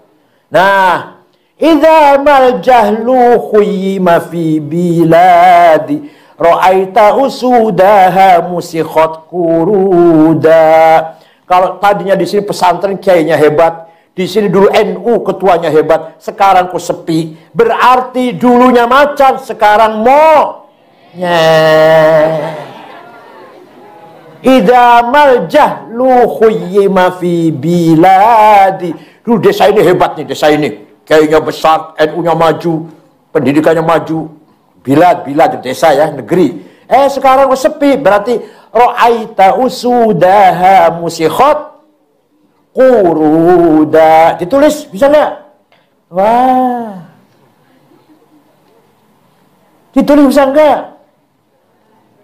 Nah, idza mal jahlu khuyima fi biladi ra'aita usudaha musikhat kuruda. Kalau tadinya di sini pesantren kiainya hebat, di sini dulu NU ketuanya hebat, sekarang kok sepi. Berarti dulunya macan, sekarang monyet. Idza mal jahlu khuyyima fi biladi. Dulu desa ini hebat nih, desa ini. Kiainya besar, NU-nya maju, pendidikannya maju. Bilad desa ya, negeri. Sekarang kok sepi, berarti ra'aita usudaha musikhat kuruda. Ditulis, bisa nggak? Wah. Ditulis bisa nggak?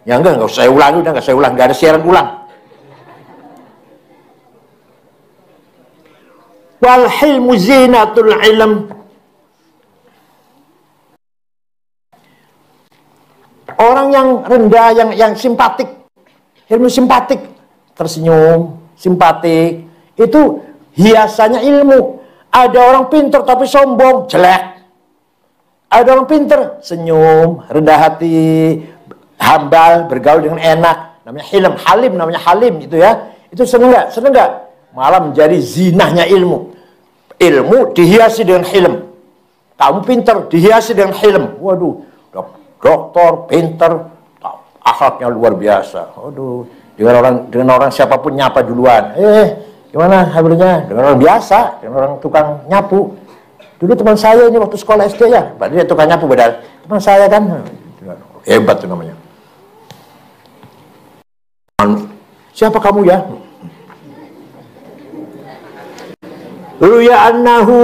Ya enggak usah saya ulang, udah enggak saya ulang, enggak ada siaran ulang. Wal hilmu zinatul ilm. Orang yang rendah, yang simpatik, ilmu simpatik, tersenyum, simpatik, itu hiasannya ilmu. Ada orang pintar tapi sombong, jelek. Ada orang pintar, senyum, rendah hati, hambal, bergaul dengan enak, namanya hilm, halim, namanya halim itu ya. Itu seneng nggak? Seneng nggak? Malah menjadi zinahnya ilmu. Ilmu dihiasi dengan hilm. Kamu pinter dihiasi dengan hilm. Waduh, doktor pinter, akhlaknya luar biasa. Waduh, dengan orang siapapun nyapa duluan. Gimana kabarnya? Dengan orang biasa, dengan orang tukang nyapu. Dulu teman saya ini waktu sekolah SD ya, berarti dia tukang nyapu padahal teman saya kan. Hebat tuh namanya. Siapa kamu ya? Ruya annahu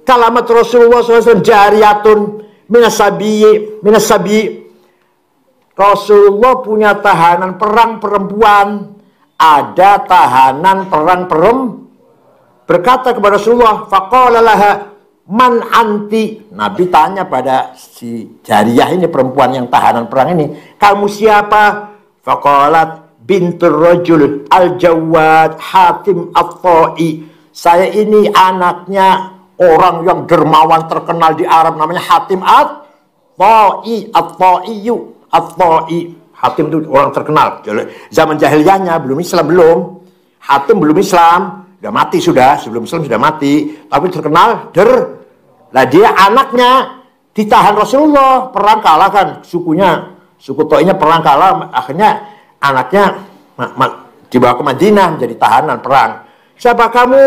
kalamat Rasulullah SAW jariyatun minasabi. Rasulullah punya tahanan perang perempuan. Ada tahanan perang berkata kepada Rasulullah, faqala laha man anti. Nabi tanya pada si jariyah ini, perempuan yang tahanan perang ini, kamu siapa? Faqalat bintur rajul al-Jawad Hatim at-Ta'i. Saya ini anaknya orang yang dermawan terkenal di Arab, namanya Hatim at-Ta'i. At-Ta'i. Hatim itu orang terkenal. Zaman jahiliyahnya belum Islam Hatim belum Islam, udah mati sudah, sebelum Islam sudah mati, tapi terkenal Lah dia anaknya ditahan Rasulullah, perang kalah kan suku Ta'inya perang kalah, akhirnya anaknya dibawa ke Madinah menjadi tahanan perang. Siapa kamu?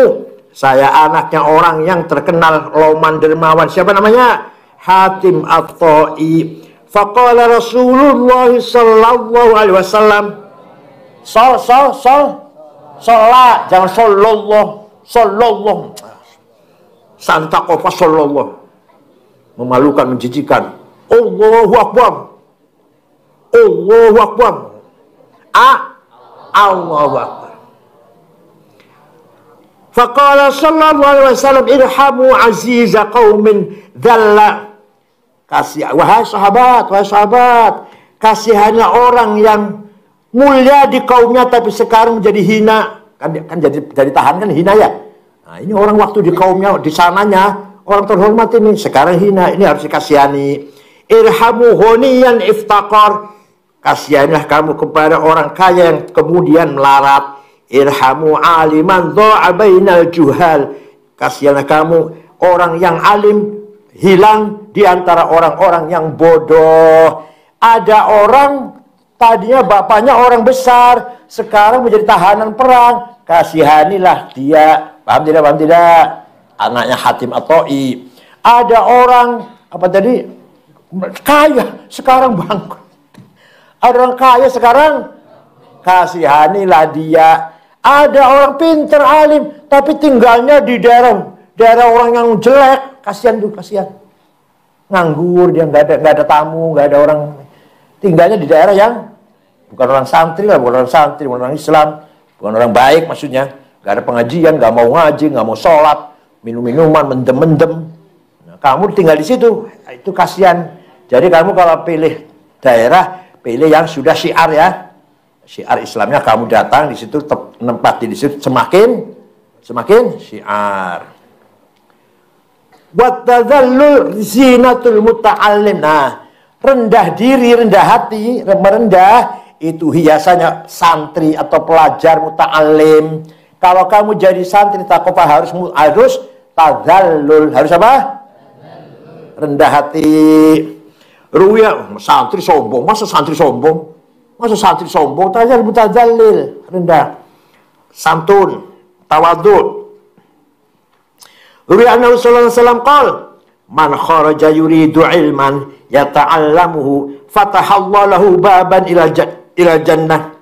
Saya anaknya orang yang terkenal loman dermawan. Siapa namanya? Hatim at-Ta'i. Faqala Rasulullah sallallahu alaihi wasallam, sholat, jangan sallallahu. Santa kofa sallallahu. Memalukan, menjijikan. Allahu Akbar. Allahu Akbar. Allahu Akbar. Faqala sallallahu alaihi wasallam, irhamu aziza qaumin dhalla. Wahai sahabat, kasihanilah orang yang mulia di kaumnya tapi sekarang menjadi hina. Kan jadi tahan kan hina ya. Nah, ini orang waktu di kaumnya, di sananya orang terhormat ini, sekarang hina. Ini harus dikasihani. Irhamu honiyan iftaqar. Kasihanilah kamu kepada orang kaya yang kemudian melarat. Irhamu aliman dha'a bainal juhal. Kasihanilah kamu orang yang alim hilang di antara orang-orang yang bodoh. Ada orang tadinya bapaknya orang besar, sekarang menjadi tahanan perang. Kasihanilah dia. Paham tidak? Anaknya Hatim at-Ta'i. Ada orang kaya, sekarang bangkrut. Ada orang kaya sekarang, kasihanilah dia. Ada orang pintar alim, tapi tinggalnya di daerah orang yang jelek. Kasihan. Nganggur, dia nggak ada tamu, nggak ada orang. Tinggalnya di daerah yang bukan orang santri, bukan orang Islam, bukan orang baik maksudnya. Nggak ada pengajian, nggak mau ngaji, nggak mau sholat, minum-minuman, mendem-mendem. Nah, kamu tinggal di situ, itu kasihan. Jadi kamu kalau pilih daerah, pilih yang sudah syiar ya. Syiar Islamnya kamu datang di situ, menempati di situ, semakin syiar. Wattadzallul zinatul muta'allim. Nah, rendah diri, rendah hati, merendah itu hiasannya santri atau pelajar muta'allim. Kalau kamu jadi santri takofa harus tadzallul, harus apa? Rendah hati. Ruya santri sombong, masa santri sombong? Tadzallul, rendah. Santun, tawadhu. Ruya anna Rasulullah sallallahu alaihi wasallam qala, man kharaja yuridu ilman yata'allamuhu fatahallahu lahu baban ila jannah.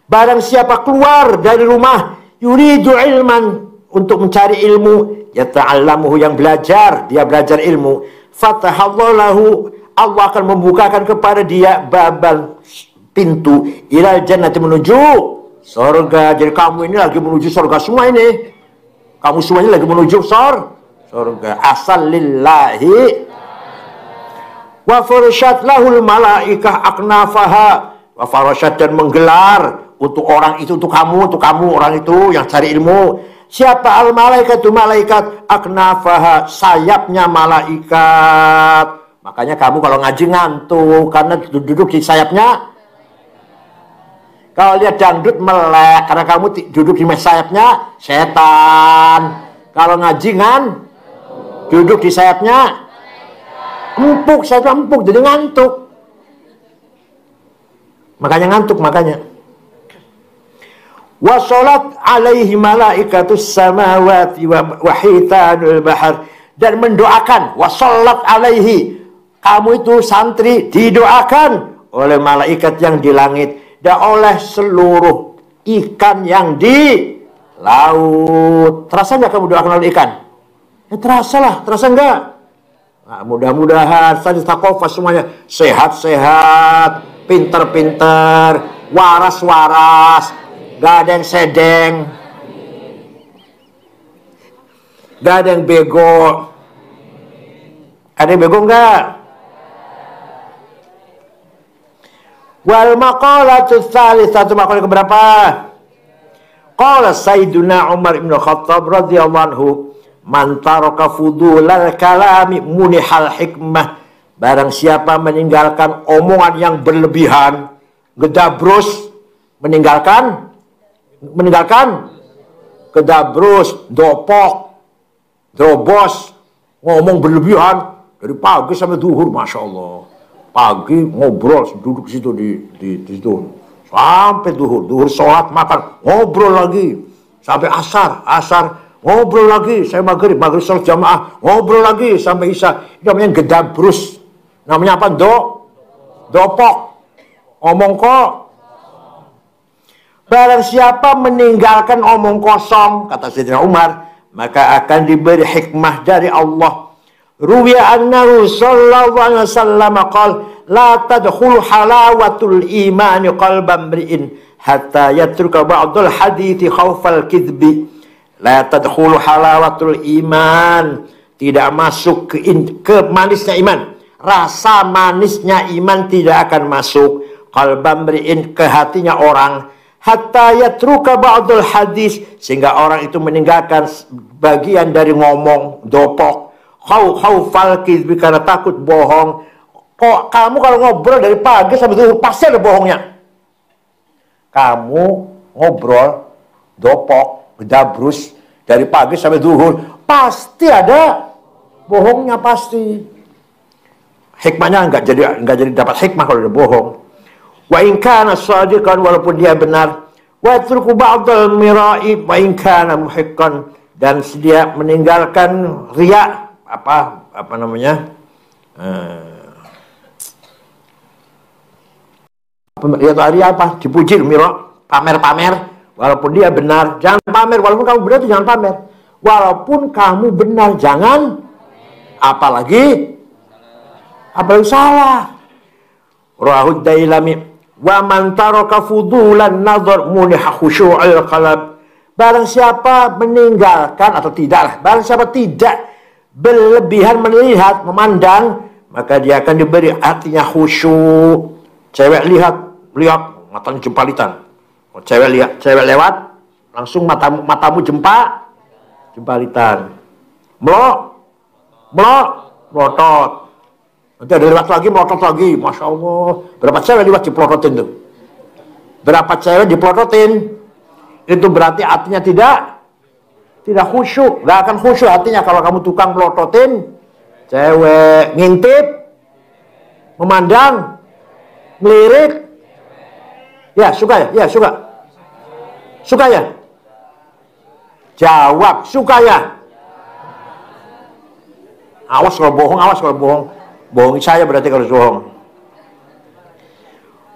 Barang siapa keluar dari rumah yuridu ilman, untuk mencari ilmu, yata'allamuhu, yang belajar, dia belajar ilmu, fatahallahu lahu, Allah akan membukakan kepada dia baban, pintu, ila jannah, menuju surga. Jadi kamu ini lagi menuju surga semua ini. Kamu semuanya lagi menuju surga. Asal lillahi. Wa farashat lahul malaikah aknafaha. Wa farashat, dan menggelar untuk orang itu, untuk kamu orang itu yang cari ilmu. Siapa al malaikatu, malaikat, aknafaha, sayapnya malaikat. Makanya kamu kalau ngaji ngantuk karena duduk di sayapnya. Kalau lihat dangdut melek karena kamu duduk di sayapnya setan. Kalau ngaji duduk di sayapnya sayapnya empuk, jadi ngantuk. Makanya ngantuk makanya. Wa sholat alaihi malaikatus samawati wa hitanul bahar. Dan mendoakan. Wa sholat alaihi. Kamu itu santri didoakan oleh malaikat yang di langit. Dan oleh seluruh ikan yang di laut. Terasa nggak kamu doakan oleh ikan? Ya terasa lah, terasa nggak? Nah, mudah-mudahan saja takofas semuanya sehat-sehat, pinter-pinter, waras-waras, gak ada yang sedeng, gak ada yang bego. Ada yang bego nggak? Wal maqalatu tsalitsatu, maqalah keberapa? Qala Sayyiduna Umar bin Khattab radhiyallahu anhu, man taraka fudulal kalami munihal hikmah. Barang siapa meninggalkan omongan yang berlebihan, gedabrus, meninggalkan gedabrus, dopok, drobos, ngomong berlebihan dari pagi sampai duhur, masya Allah. Pagi ngobrol, duduk situ di situ sampai duhur sholat makan, ngobrol lagi sampai asar ngobrol lagi, saya maghrib sholat jamaah, ngobrol lagi sampai isya. Itu namanya gedabrus. Namanya apa? Dopok. Omong kok. Barang siapa meninggalkan omong kosong, kata Sayyidina Umar, maka akan diberi hikmah dari Allah. Ruwiya annahu sallallahu alaihi wasallam qala la tadkhulu halawatul imani qalban mri'in hatta yatruka ba'dul hadithi khawfal kidbi. La tadkhulu halawatul iman, tidak masuk ke manisnya iman. Rasa manisnya iman tidak akan masuk qalban mri'in, ke hatinya orang, hatta yatruka ba'dul hadis, sehingga orang itu meninggalkan bagian dari ngomong dopok, khawfal kidbi, karena takut bohong. Kok kamu kalau ngobrol dari pagi sampai zuhur pasti ada bohongnya. Kamu ngobrol dopok, gedabrus dari pagi sampai zuhur pasti ada bohongnya pasti. Hikmahnya nggak jadi dapat hikmah kalau ada bohong. Wa in kana shadiqan, walaupun dia benar. Wa yatruku ba'dal mira'i wa in kana muhiqqan, dan dia meninggalkan riya, apa namanya? Riya apa? Dipuji, mira, pamer-pamer, walaupun dia benar. Jangan pamer, walaupun kamu benar itu jangan pamer. Walaupun kamu benar jangan, apalagi salah. Rahud Dailami, wa man taraka fudulan nadhar muniha khusyu'il qalb. Barang siapa meninggalkan atau tidaklah, barang siapa tidak berlebihan melihat, memandang, maka dia akan diberi hatinya khusyuk. Cewek lihat matanya jempalitan. Cewek lewat, langsung matamu jempalitan. Melotot. Nanti ada lewat lagi, melotot lagi. Masya Allah. Berapa cewek lewat dipelototin tuh? Berapa cewek dipelototin? Itu berarti hatinya tidak khusyuk. Gak akan khusyuk hatinya kalau kamu tukang melototin cewek, ngintip, memandang, melirik. Ya, suka ya? Ya, suka. Suka ya? Jawab, suka ya? Awas kalau bohong. Bohongi saya berarti kalau bohong.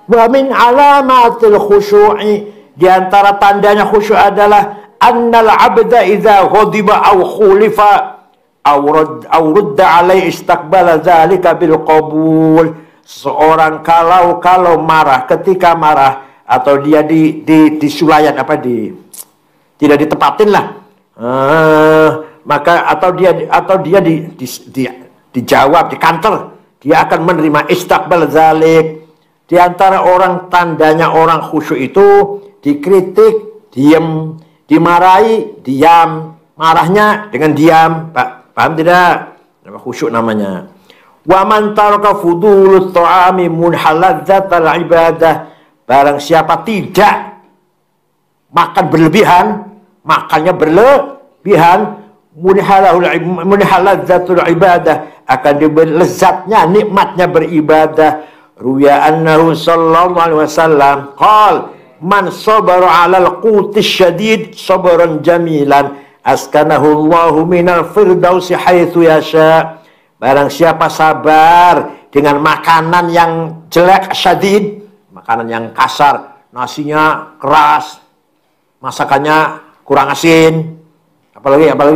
Wa min alamatil khusyu'i, di antara tandanya khusyuk adalah annal abda idza ghadiba aw khulifa aw rudda alaihi istaqbala dzalika bil qabul. Seorang kalau marah, ketika marah atau dia disulayan tidak ditepatin lah, maka atau dia dijawab, dikanter, dia akan menerima istaqbal zalik. Di antara tandanya orang khusyuk itu dikritik, diam, dimarahi, diam, marahnya dengan diam. Paham tidak? Khusyuk namanya. Wa man taraka fudulut ta'ami munhalazzatal ibadah. Barang siapa tidak makan berlebihan, makannya berlebihan, munhalazzatul ibadah, akan diberi lezatnya, nikmatnya beribadah. Ruya annahu sallallahu alaihi wasallam qala man sabara 'alal qutis syadid sabran jamilan askanahu Allahu minal firdausi haitsu yasha. Barang siapa sabar dengan makanan yang jelek syadid, makanan yang kasar, nasinya keras, masakannya kurang asin, apalagi apa?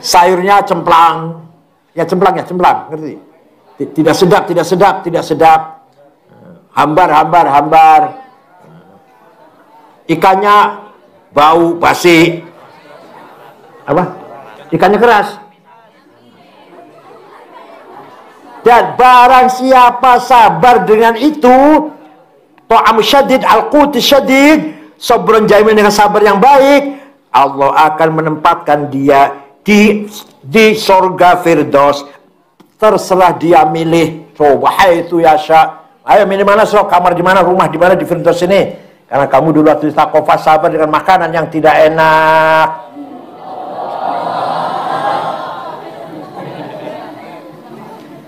Sayurnya cemplang, ngerti? Tidak sedap, hambar. Ikannya bau basi, apa? Ikannya keras. Dan barang siapa sabar dengan itu, ta'am syadid, al-quti syadid, sabrun jamilan, dengan sabar yang baik, Allah akan menempatkan dia di sorga Firdaus. Terserah dia milih. Coba itu ya sya. Ayo milih mana, so kamar di mana, rumah di mana di Firdaus ini. Karena kamu dulu waktu takofah sabar dengan makanan yang tidak enak.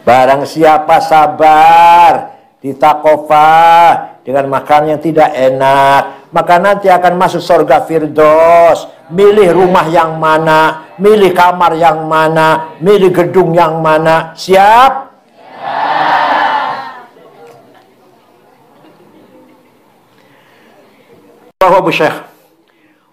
Barang siapa sabar di takofah dengan makanan yang tidak enak, maka nanti akan masuk surga Firdaus. Milih rumah yang mana, milih kamar yang mana, milih gedung yang mana. Siap? Abu Syekh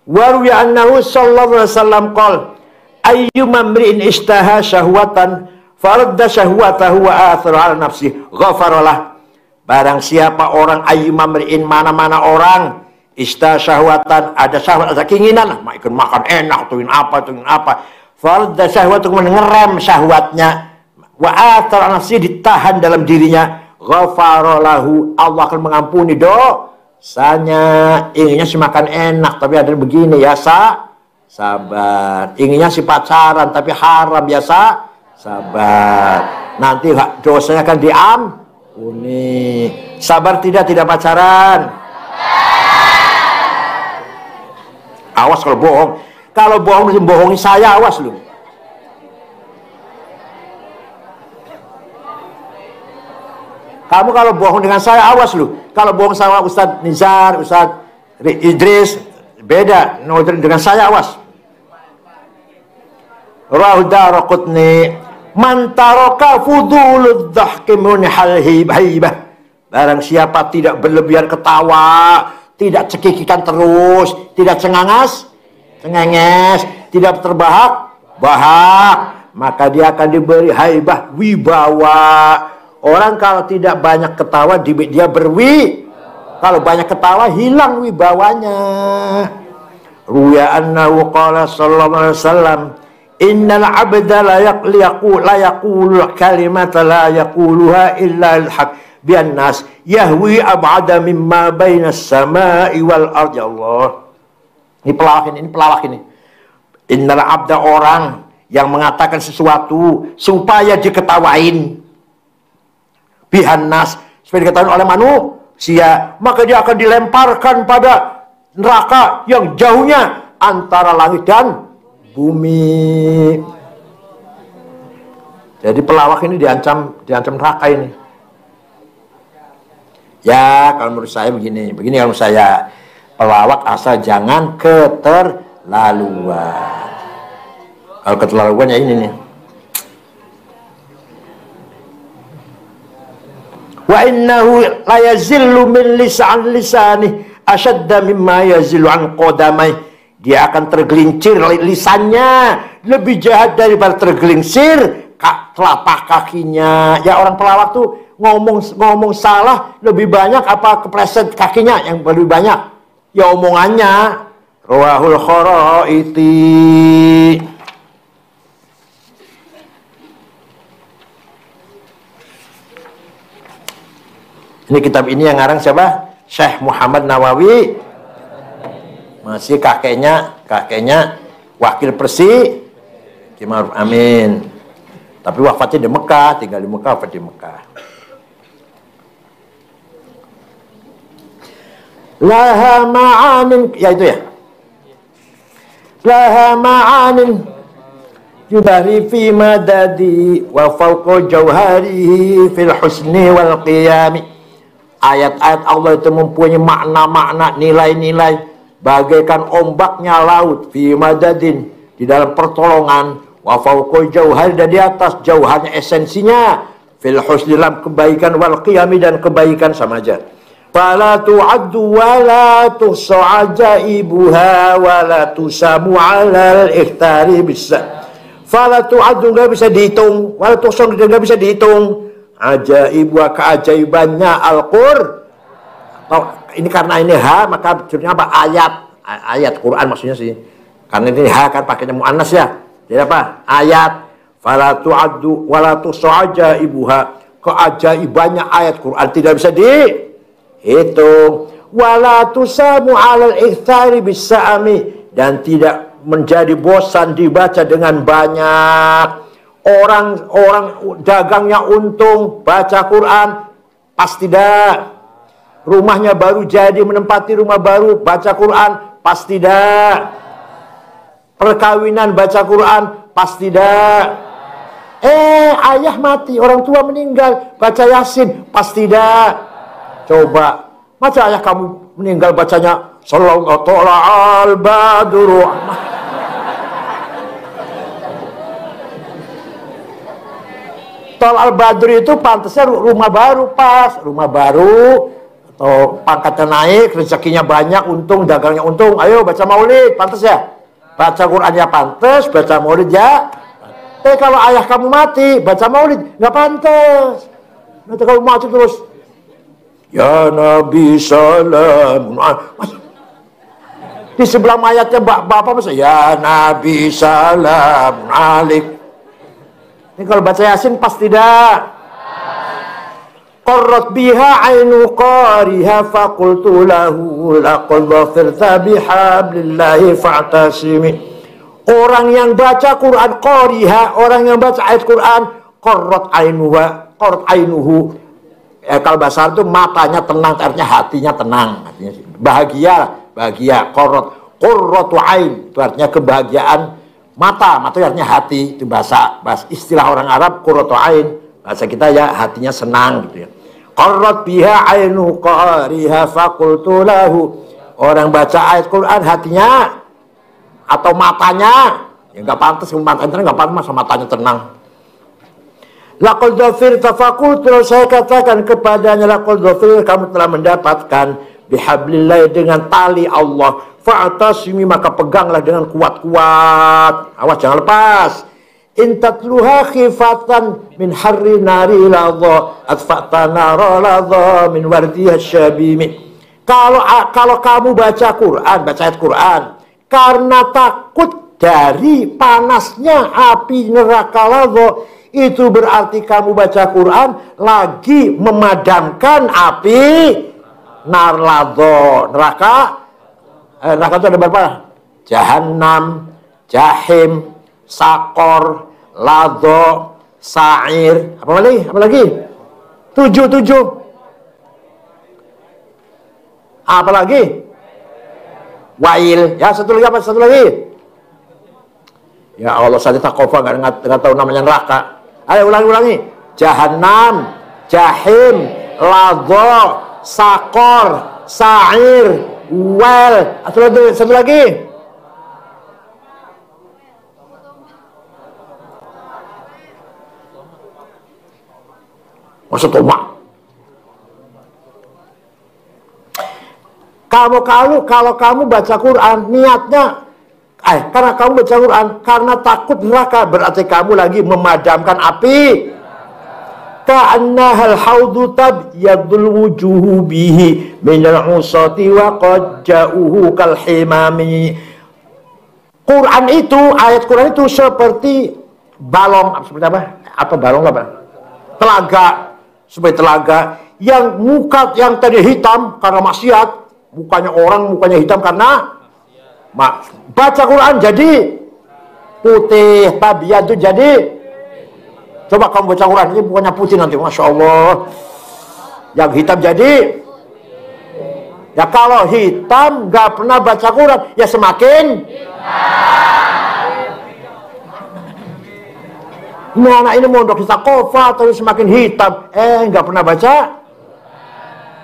waruya annahu sallallahu alaihi wasallam qala ayyuma mri'in istaha syahwatan faradda syahwatahu wa athara ala nafsi ghafaralah. Barang siapa orang ayyuma mri'in, mana-mana orang istaha syahwatan, ada syahwat, ada keinginan, makan enak, tuin apa, faradda syahwatahu, mengerem syahwatnya, wa athara ala nafsi, ditahan dalam dirinya, ghafaralahu, Allah akan mengampuni dosanya. Inginnya si makan enak tapi ada begini ya, sabar. Inginnya si pacaran tapi haram ya, sabar. Nanti dosanya akan diampuni. Sabar tidak pacaran. Awas kalau bohong. Kalau bohong bohongi saya, awas lu. Kamu kalau bohong dengan saya, awas lu. Kalau bohong sama Ustadz Nizar, Ustadz Idris, beda. Dengan saya, awas. Rawahu Daraqutni, man taraka fudulud dhahki munhal haibah. Barang siapa tidak berlebihan ketawa, tidak cekikikan terus, tidak cengenges, tidak terbahak-bahak, maka dia akan diberi haibah, wibawa. Orang kalau tidak banyak ketawa, dia kalau banyak ketawa, hilang wibawanya. Ruya annahu qala sallallahu alaihi wasallam, innal abda la yaqulu kalimata la yaquluha illa al-haq bian nas yahwi ab'ada mimma bainas samai wal ardh. Ya Allah. Ini pelawak ini. Innal abda, orang yang mengatakan sesuatu supaya diketawain, bihannas, supaya diketahui oleh manusia, maka dia akan dilemparkan pada neraka yang jauhnya antara langit dan bumi. Jadi pelawak ini diancam neraka ini. Ya, kalau menurut saya begini kalau menurut saya, pelawak asal jangan keterlaluan. Kalau keterlaluannya ini nih. Wa innahu la yazillu min lisani ashadda mimma yazillu an qadamai. Dia akan tergelincir lisannya, lebih jahat daripada tergelincir telapak kakinya. Ya, orang pelawak tuh ngomong salah lebih banyak apa kepleset kakinya yang lebih banyak? Ya omongannya. Rawahul Kharaiti. Ini kitab ini yang ngarang siapa? Syekh Muhammad Nawawi. Masih kakeknya wakil Persi Ki Ma'ruf Amin. Tapi wafatnya di Mekah, tinggal di Mekah, wafat di Mekah. Laha ma'anin, ya itu ya. laha ma'anin yudari fi madadi wa fawqa jauharihi fil husni wal qiyami. Ayat-ayat Allah itu mempunyai makna-makna, nilai-nilai bagaikan ombaknya laut fi madadin, di dalam pertolongan, wa fawqa jauhari, dan di atas jauharnya esensinya, fil husni, dalam kebaikan, wal qiyami, dan kebaikan sama aja. Fala tu'addu wa la tuhsa ajaibuha wa la tusamu 'alal ikhtari bisa. Fala tu'addu, enggak bisa dihitung, wa la tuhsa, enggak bisa dihitung, ajaibuha, keajaibannya Al-Qur'an. Ini karena ini ha, maka maksudnya apa? Ayat Quran maksudnya sih. Karena ini ha kan pakainya muannas ya. Jadi apa? Ayat. Fala tu'addu wa la tuhsa ajaibuha, keajaibannya ayat Quran tidak bisa dihitung. Wala tusamu 'alal ikhtari bisa'ami, dan tidak menjadi bosan dibaca dengan banyak. Orang dagangnya untung baca Quran, pasti tidak. Rumahnya baru jadi, menempati rumah baru baca Quran, pasti tidak. Perkawinan baca Quran, pasti tidak. Ayah mati, orang tua meninggal, baca Yasin, pasti tidak. Coba, masa ayah kamu meninggal bacanya sallallahu alaihi badru. Tol al-badru itu pantasnya rumah baru, pas rumah baru atau pangkatnya naik, rezekinya banyak, untung, dagangnya untung, ayo baca maulid, pantas ya. Baca Qurannya pantas, baca maulid ya. Kalau ayah kamu mati, baca maulid nggak pantas. Nanti kamu mati terus, ya Nabi salam, di sebelah mayatnya bapak masa ya Nabi salam alik. Ini kalau baca Yasin pas tidak. Qarrat biha ainu qariha faqultu lahu laqad dhafirta bihablillahi fa'tasimi. Orang yang baca Quran qariha, orang yang baca ayat Quran, qarrat ainuhu. Kalau bahasa itu matanya tenang, artinya hatinya tenang, artinya bahagia. Qurratu ain itu artinya kebahagiaan mata itu artinya hati. Itu bahasa istilah orang Arab, qurratu ain. Bahasa kita ya hatinya senang gitu ya. Qarrat biha ainu qariha faqultu lahu. Orang baca ayat Quran hatinya atau matanya ya enggak pantas, matanya enggak pantas masa matanya tenang. Laqad dhafirta faqultu, saya katakan kepadanya, laqad dhafir, kamu telah mendapatkan, bihablillah, dengan tali Allah, fa'tasimi, maka peganglah dengan kuat-kuat, awas jangan lepas. Intatluha khifatan min harri nari ladha atfa'ta nara ladha min wardiha syabimi. Kalau kamu baca Quran, baca ayat Quran karena takut dari panasnya api neraka ladha, itu berarti kamu baca Quran lagi memadamkan api narladho, neraka itu ada berapa? Jahannam, jahim, sakor, ladho, sa'ir, apa lagi? 7. Apa lagi? Wail. Ya, satu lagi. Ya Allah, saya tak kofa, nggak tahu namanya neraka. Ayo ulangi. Jahannam, jahim, ladho, sakor, sa'ir, wel. Satu lagi. Maksud tomak. Kalau kamu baca Quran niatnya karena kamu baca Quran karena takut neraka, berarti kamu lagi memadamkan api. Ka'annahal haudu tabyadul wujuhu bihi minal usati wa qad ja'uhu kal himami. Quran itu, ayat Quran itu seperti balong, seperti apa? Apa balong apa? Telaga, seperti telaga yang muka yang tadi hitam karena maksiat, mukanya hitam karena baca Quran jadi putih, tabiat itu jadi. Coba kamu baca Quran, ini bukannya putih nanti, Masya Allah. Yang hitam jadi Ya kalau hitam nggak pernah baca Quran, ya semakin ini anak ini mondok di Sakofa terus semakin hitam, nggak pernah baca.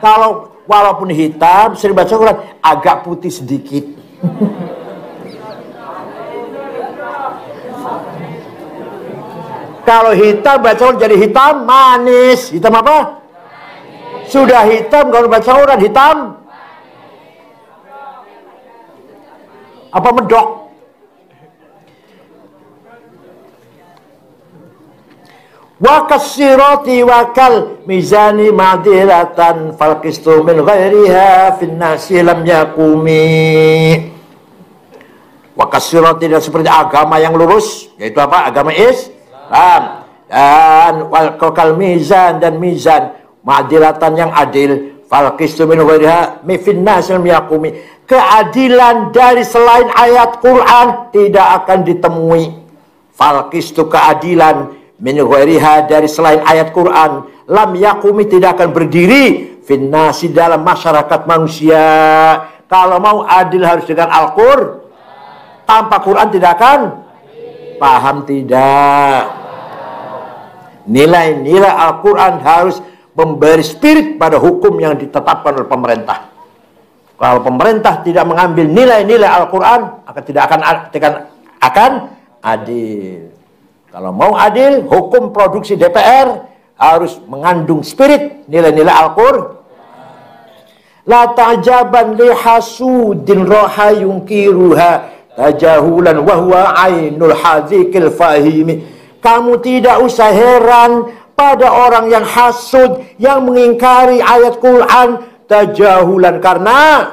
Kalau walaupun hitam sering baca Quran, agak putih sedikit. Kalau hitam baca Quran jadi hitam manis. Hitam apa? Sudah hitam kalau baca Quran hitam apa medok. Wa kasirati wa kal mizani madilatan fal qistu min ghairiha fin nasi lam yakumi. Wa kasirati, dan seperti agama yang lurus, yaitu apa? Agama Islam. Dan wal kal mizan, dan mizan madilatan yang adil, fal qistu min ghairiha fin nasi lam yakumi. Keadilan dari selain ayat Quran tidak akan ditemui. Fal qistu, keadilan min ghairiha, dari selain ayat Quran, lam yakumi, tidak akan berdiri, finnasi, dalam masyarakat manusia. Kalau mau adil harus dengan Al-Qur'an. Tanpa Quran tidak akan paham, tidak. Nilai-nilai Al-Quran harus memberi spirit pada hukum yang ditetapkan oleh pemerintah. Kalau pemerintah tidak mengambil nilai-nilai Al-Quran, tidak akan adil. Kalau mau adil, hukum produksi DPR harus mengandung spirit nilai-nilai Al-Quran. La ta'jaban li hasudin roha yungkiruha tajahulan wahwa ainul hadhikil fahimi. Kamu tidak usah heran pada orang yang hasud, yang mengingkari ayat Quran tajahulan, karena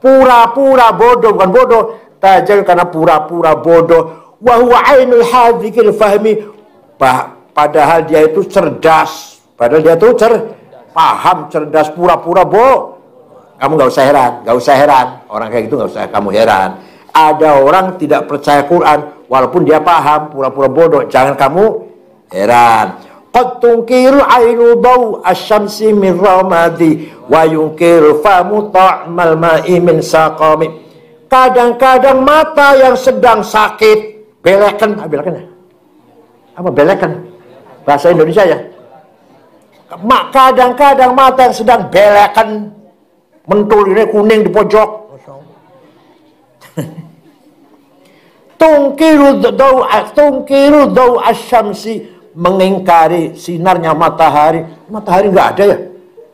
pura-pura bodoh, bukan bodoh, tajahul karena pura-pura bodoh, wa huwa ainul hadhikil fahmi, padahal dia itu cerdas, padahal dia itu paham, cerdas, pura-pura bodoh. Kamu nggak usah heran, orang kayak gitu nggak usah kamu heran. Ada orang tidak percaya Quran walaupun dia paham, pura-pura bodoh, jangan kamu heran. Qad tunkiru ainu daw asyamsi min ramadi wa yunkiru famu ta'mal ma'i min saqami. Kadang-kadang mata yang sedang sakit, belekan ya? Apa belekan? Bahasa Indonesia ya? Kadang-kadang mata yang sedang belekan, mentul ini kuning di pojok. Tungkiru daw asyamsi, mengingkari sinarnya matahari. Matahari nggak ada ya?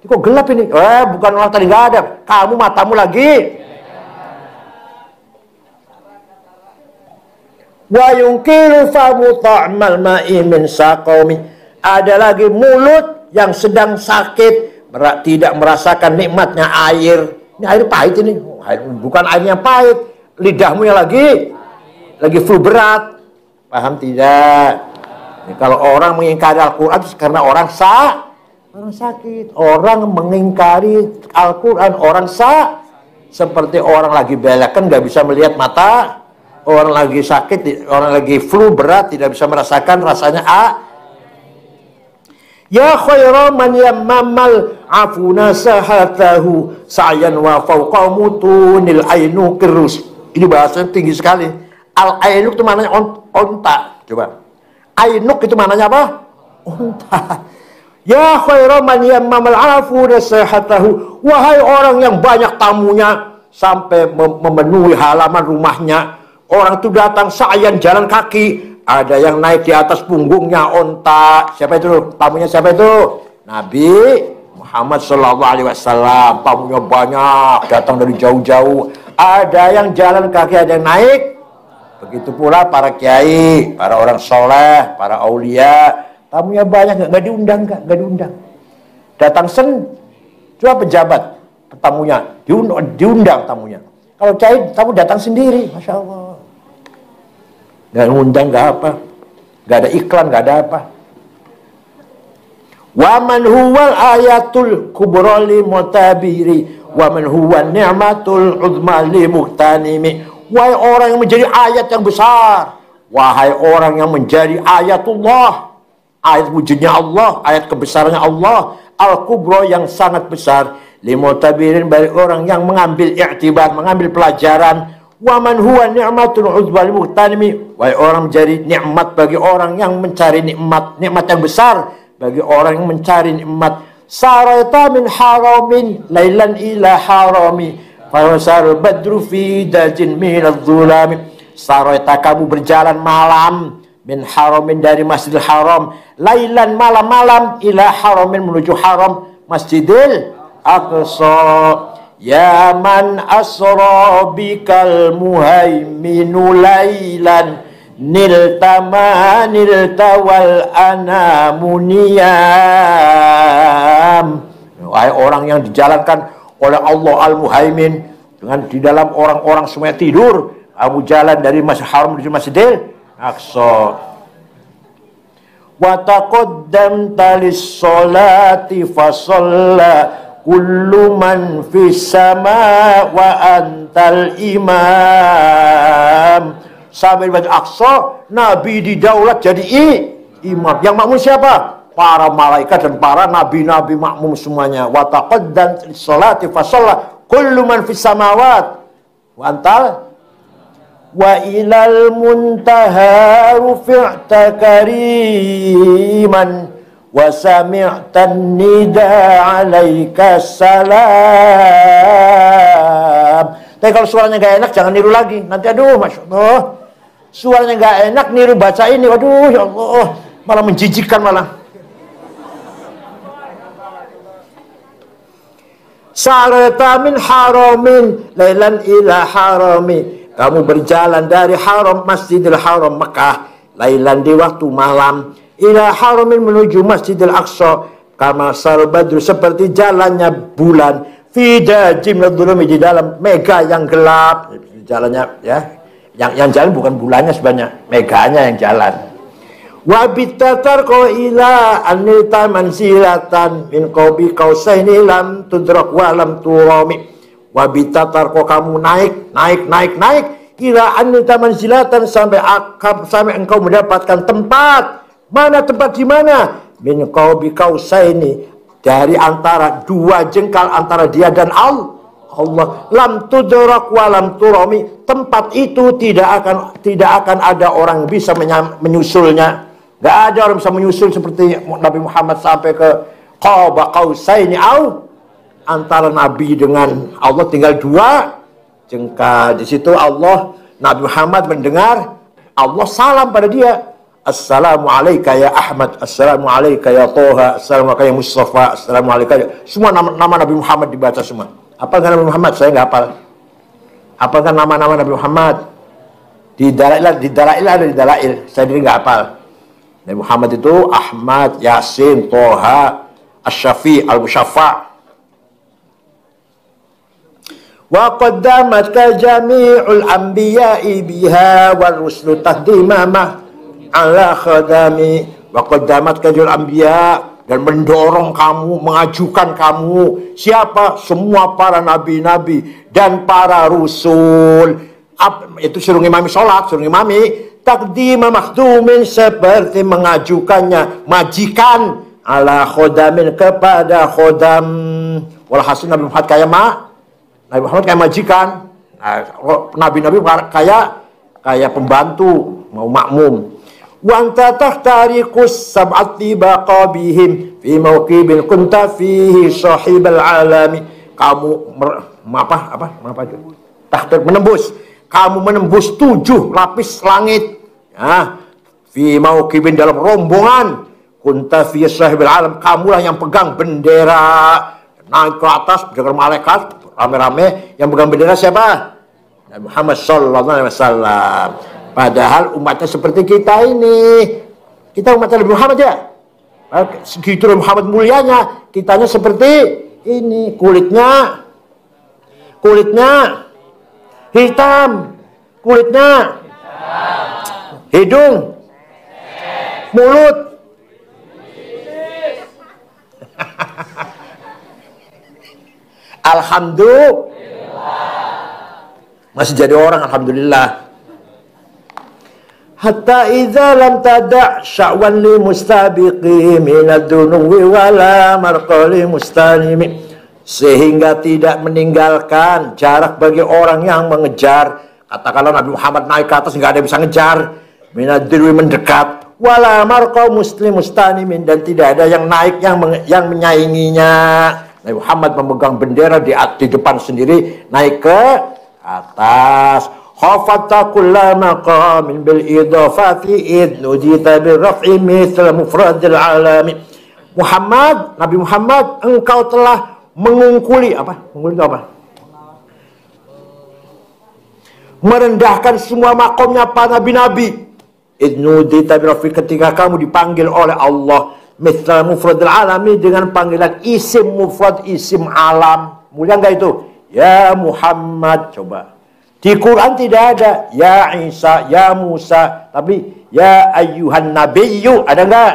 Kok gelap ini? Bukan matahari nggak ada, kamu matamu lagi. Wa yungkiru famu ta'mal ma'i min saqami. Ada lagi mulut yang sedang sakit, tidak merasakan nikmatnya air. Ini air pahit ini. Bukan airnya pahit, lidahmu yang lagi flu berat. Paham tidak? Kalau orang mengingkari Al-Quran itu karena orang sakit. Orang mengingkari Al-Quran, orang seperti orang lagi belekan, nggak bisa melihat mata. Orang lagi sakit, orang lagi flu berat, tidak bisa merasakan rasanya Ya khairan man yammal afuna sahatahu sa'yan wa fawqa mutunil ainu kirus. Ini bahasanya tinggi sekali. Al-ainuk itu maknanya onta. Coba. Ainuk itu maknanya apa? Unta. Ya khairan man yammal afuna sahatahu. Wahai orang yang banyak tamunya sampai memenuhi halaman rumahnya. Orang itu datang sa'yan, jalan kaki. Ada yang naik di atas punggungnya onta. Siapa itu? Tamunya siapa itu? Nabi Muhammad SAW. Tamunya banyak, datang dari jauh-jauh. Ada yang jalan kaki, ada yang naik. Begitu pula para kiai, para orang soleh, para aulia. Tamunya banyak, nggak diundang. Datang coba pejabat tamunya, diundang tamunya. Kalau kiai, tamu datang sendiri, Masya Allah. Nggak ngundang, nggak apa, nggak ada iklan, nggak ada apa. Wa man huwal ayatul kubra li mutabiri wa man huwa ni'matul uzma li muhtanimi. Wahai orang yang menjadi ayat yang besar, wahai orang yang menjadi ayatullah, ayat wujudnya Allah, ayat kebesarannya Allah, al-kubra yang sangat besar, Limutabirin bagi orang yang mengambil i'tibar, mengambil pelajaran. Wa man huwa ni'matul uzba lil mughtanimi, wahai orang menjadi nikmat bagi orang yang mencari nikmat, nikmat yang besar bagi orang yang mencari nikmat. Saraita min haramin lailan ila harami, fawasal badru fi dajin minadh dhulami. Saraita, kamu berjalan malam, min haramin dari Masjidil Haram, lailan malam-malam, ila haramin menuju haram Masjidil Aqsa. Ya man asra bikal muhaiminu lailan, niltama niltawal anamuniyam. Wahai orang yang dijalankan oleh Allah Al-Muhaimin, dengan di dalam orang-orang semuanya tidur, kamu jalan dari Masjidil Haram menuju Masjidil Aqsa. Wa taqaddamta lis-sholati fa shalla kullu man fis sama wa antal imam. Sampai di Masjid Aqsa, Nabi didaulat jadi imam. Yang makmum siapa? Para malaikat dan para nabi-nabi makmum semuanya. Wa taqaddam sholati fa shalla kullu man fis samawat wa antal wa ilal muntaha rufi'ta kariman wa sami'tan nida alaika salam. Tapi kalau suaranya gak enak jangan niru lagi. Nanti aduh, Masya Allah, suaranya gak enak niru baca ini, waduh ya Allah, malah menjijikkan malah. Sarata min haramin lailan ila harami, kamu berjalan dari haram Masjidil Haram Mekah, lailan di waktu malam, ila haramin menuju Masjidil Aqsa, kama sal badru seperti jalannya bulan, fidajim ladulumi di dalam mega yang gelap. Jalannya ya, yang jalan bukan bulannya sebenarnya, meganya yang jalan. Wa bitatar ko ila anita mansilatan min qabi qausaini lam tudrak wa lam turami. Wa bitatar ko kamu naik ila anita mansilatan sampai engkau mendapatkan tempat. Mana tempat di mana? Min qabi qausaini, dari antara dua jengkal antara dia dan Allah. Lam tudrak wa lam turami, tempat itu tidak akan ada orang yang bisa menyusulnya. Gak ada orang bisa menyusul seperti Nabi Muhammad sampai ke qaba qausaini, antara Nabi dengan Allah tinggal dua jengkal. Di situ Allah, Nabi Muhammad mendengar Allah salam pada dia. Assalamualaikum ya Ahmad, assalamualaikum ya Toha, assalamualaikum ya Mustafa, assalamualaikum ya... Semua nama Nabi Muhammad dibaca semua. Apakah Nabi Muhammad? Saya nggak hafal. Apakah nama-nama Nabi Muhammad? Di Dalail ada di Dalail. Saya diri nggak hafal. Nabi Muhammad itu Ahmad, Yasin, Toha, Asy-Syafi, Al-Musyaffa. Wa qaddamat ka jami'ul anbiya'i biha wal rusulu taqdimama ala khadami. Wa qaddamat ka jami'ul anbiya, dan mendorong kamu, mengajukan kamu siapa? Semua para nabi-nabi dan para rusul. Itu suruh ngimami sholat, suruh ngimami. Taqdima makhdumin, seperti mengajukannya majikan, ala khodamin, kepada khodam. Walhasil Nabi Muhammad kayak Nabi Muhammad kayak majikan. Nabi-nabi kayak pembantu, mau makmum. Wanta tahtarikus sab'ati baqabihim fi mawqibin kunta fihi sahibal alami. Kamu menembus. Kamu menembus 7 lapis langit. Ya, fi mawqibin, dalam rombongan, kunta fi sahibul alam, kamulah yang pegang bendera. Naik ke atas dengan malaikat rame-rame, yang pegang bendera siapa? Nabi Muhammad sallallahu alaihi wasallam. Padahal umatnya seperti kita ini. Kita umatnya Nabi Muhammad ya. Segitu Nabi Muhammad mulianya, kitanya seperti ini, kulitnya hitam, kulitnya hidung, mulut. Alhamdulillah, masih jadi orang, alhamdulillah. Hatta idza lam tada' sya'wan li mustabiqi min ad-dunuwi wala marqali mustalimi, sehingga tidak meninggalkan jarak bagi orang yang mengejar. Katakanlah Nabi Muhammad naik ke atas, nggak ada yang bisa ngejar. Minadirwi mendekat. Wala marqa muslim mustanimin, dan tidak ada yang naik yang menyainginya. Nabi Muhammad memegang bendera di depan sendiri, naik ke atas. Khafata kulla maqamin bil idafati id nudita bil raf'i mithla mufradil alami. Muhammad, Nabi Muhammad, engkau telah mengungkuli apa? Mengungkuli itu apa? Merendahkan semua makomnya para nabi-nabi. Idnudita bil raf'i, ketika kamu dipanggil oleh Allah mithla mufradil alami, dengan panggilan isim mufrad, isim alam. Mulia enggak itu? Ya Muhammad. Coba di Quran tidak ada ya Isa, ya Musa, tapi ya ayyuhan nabiyyu, ada enggak?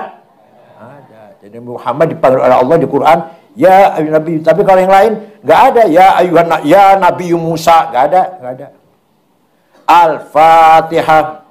Ada. Jadi Muhammad dipanggil oleh Allah di Quran ya ayyuhan nabiyyu, tapi kalau yang lain enggak ada ya ayyuhan ya nabiyyu Musa, enggak ada, enggak ada. Al-Fatihah.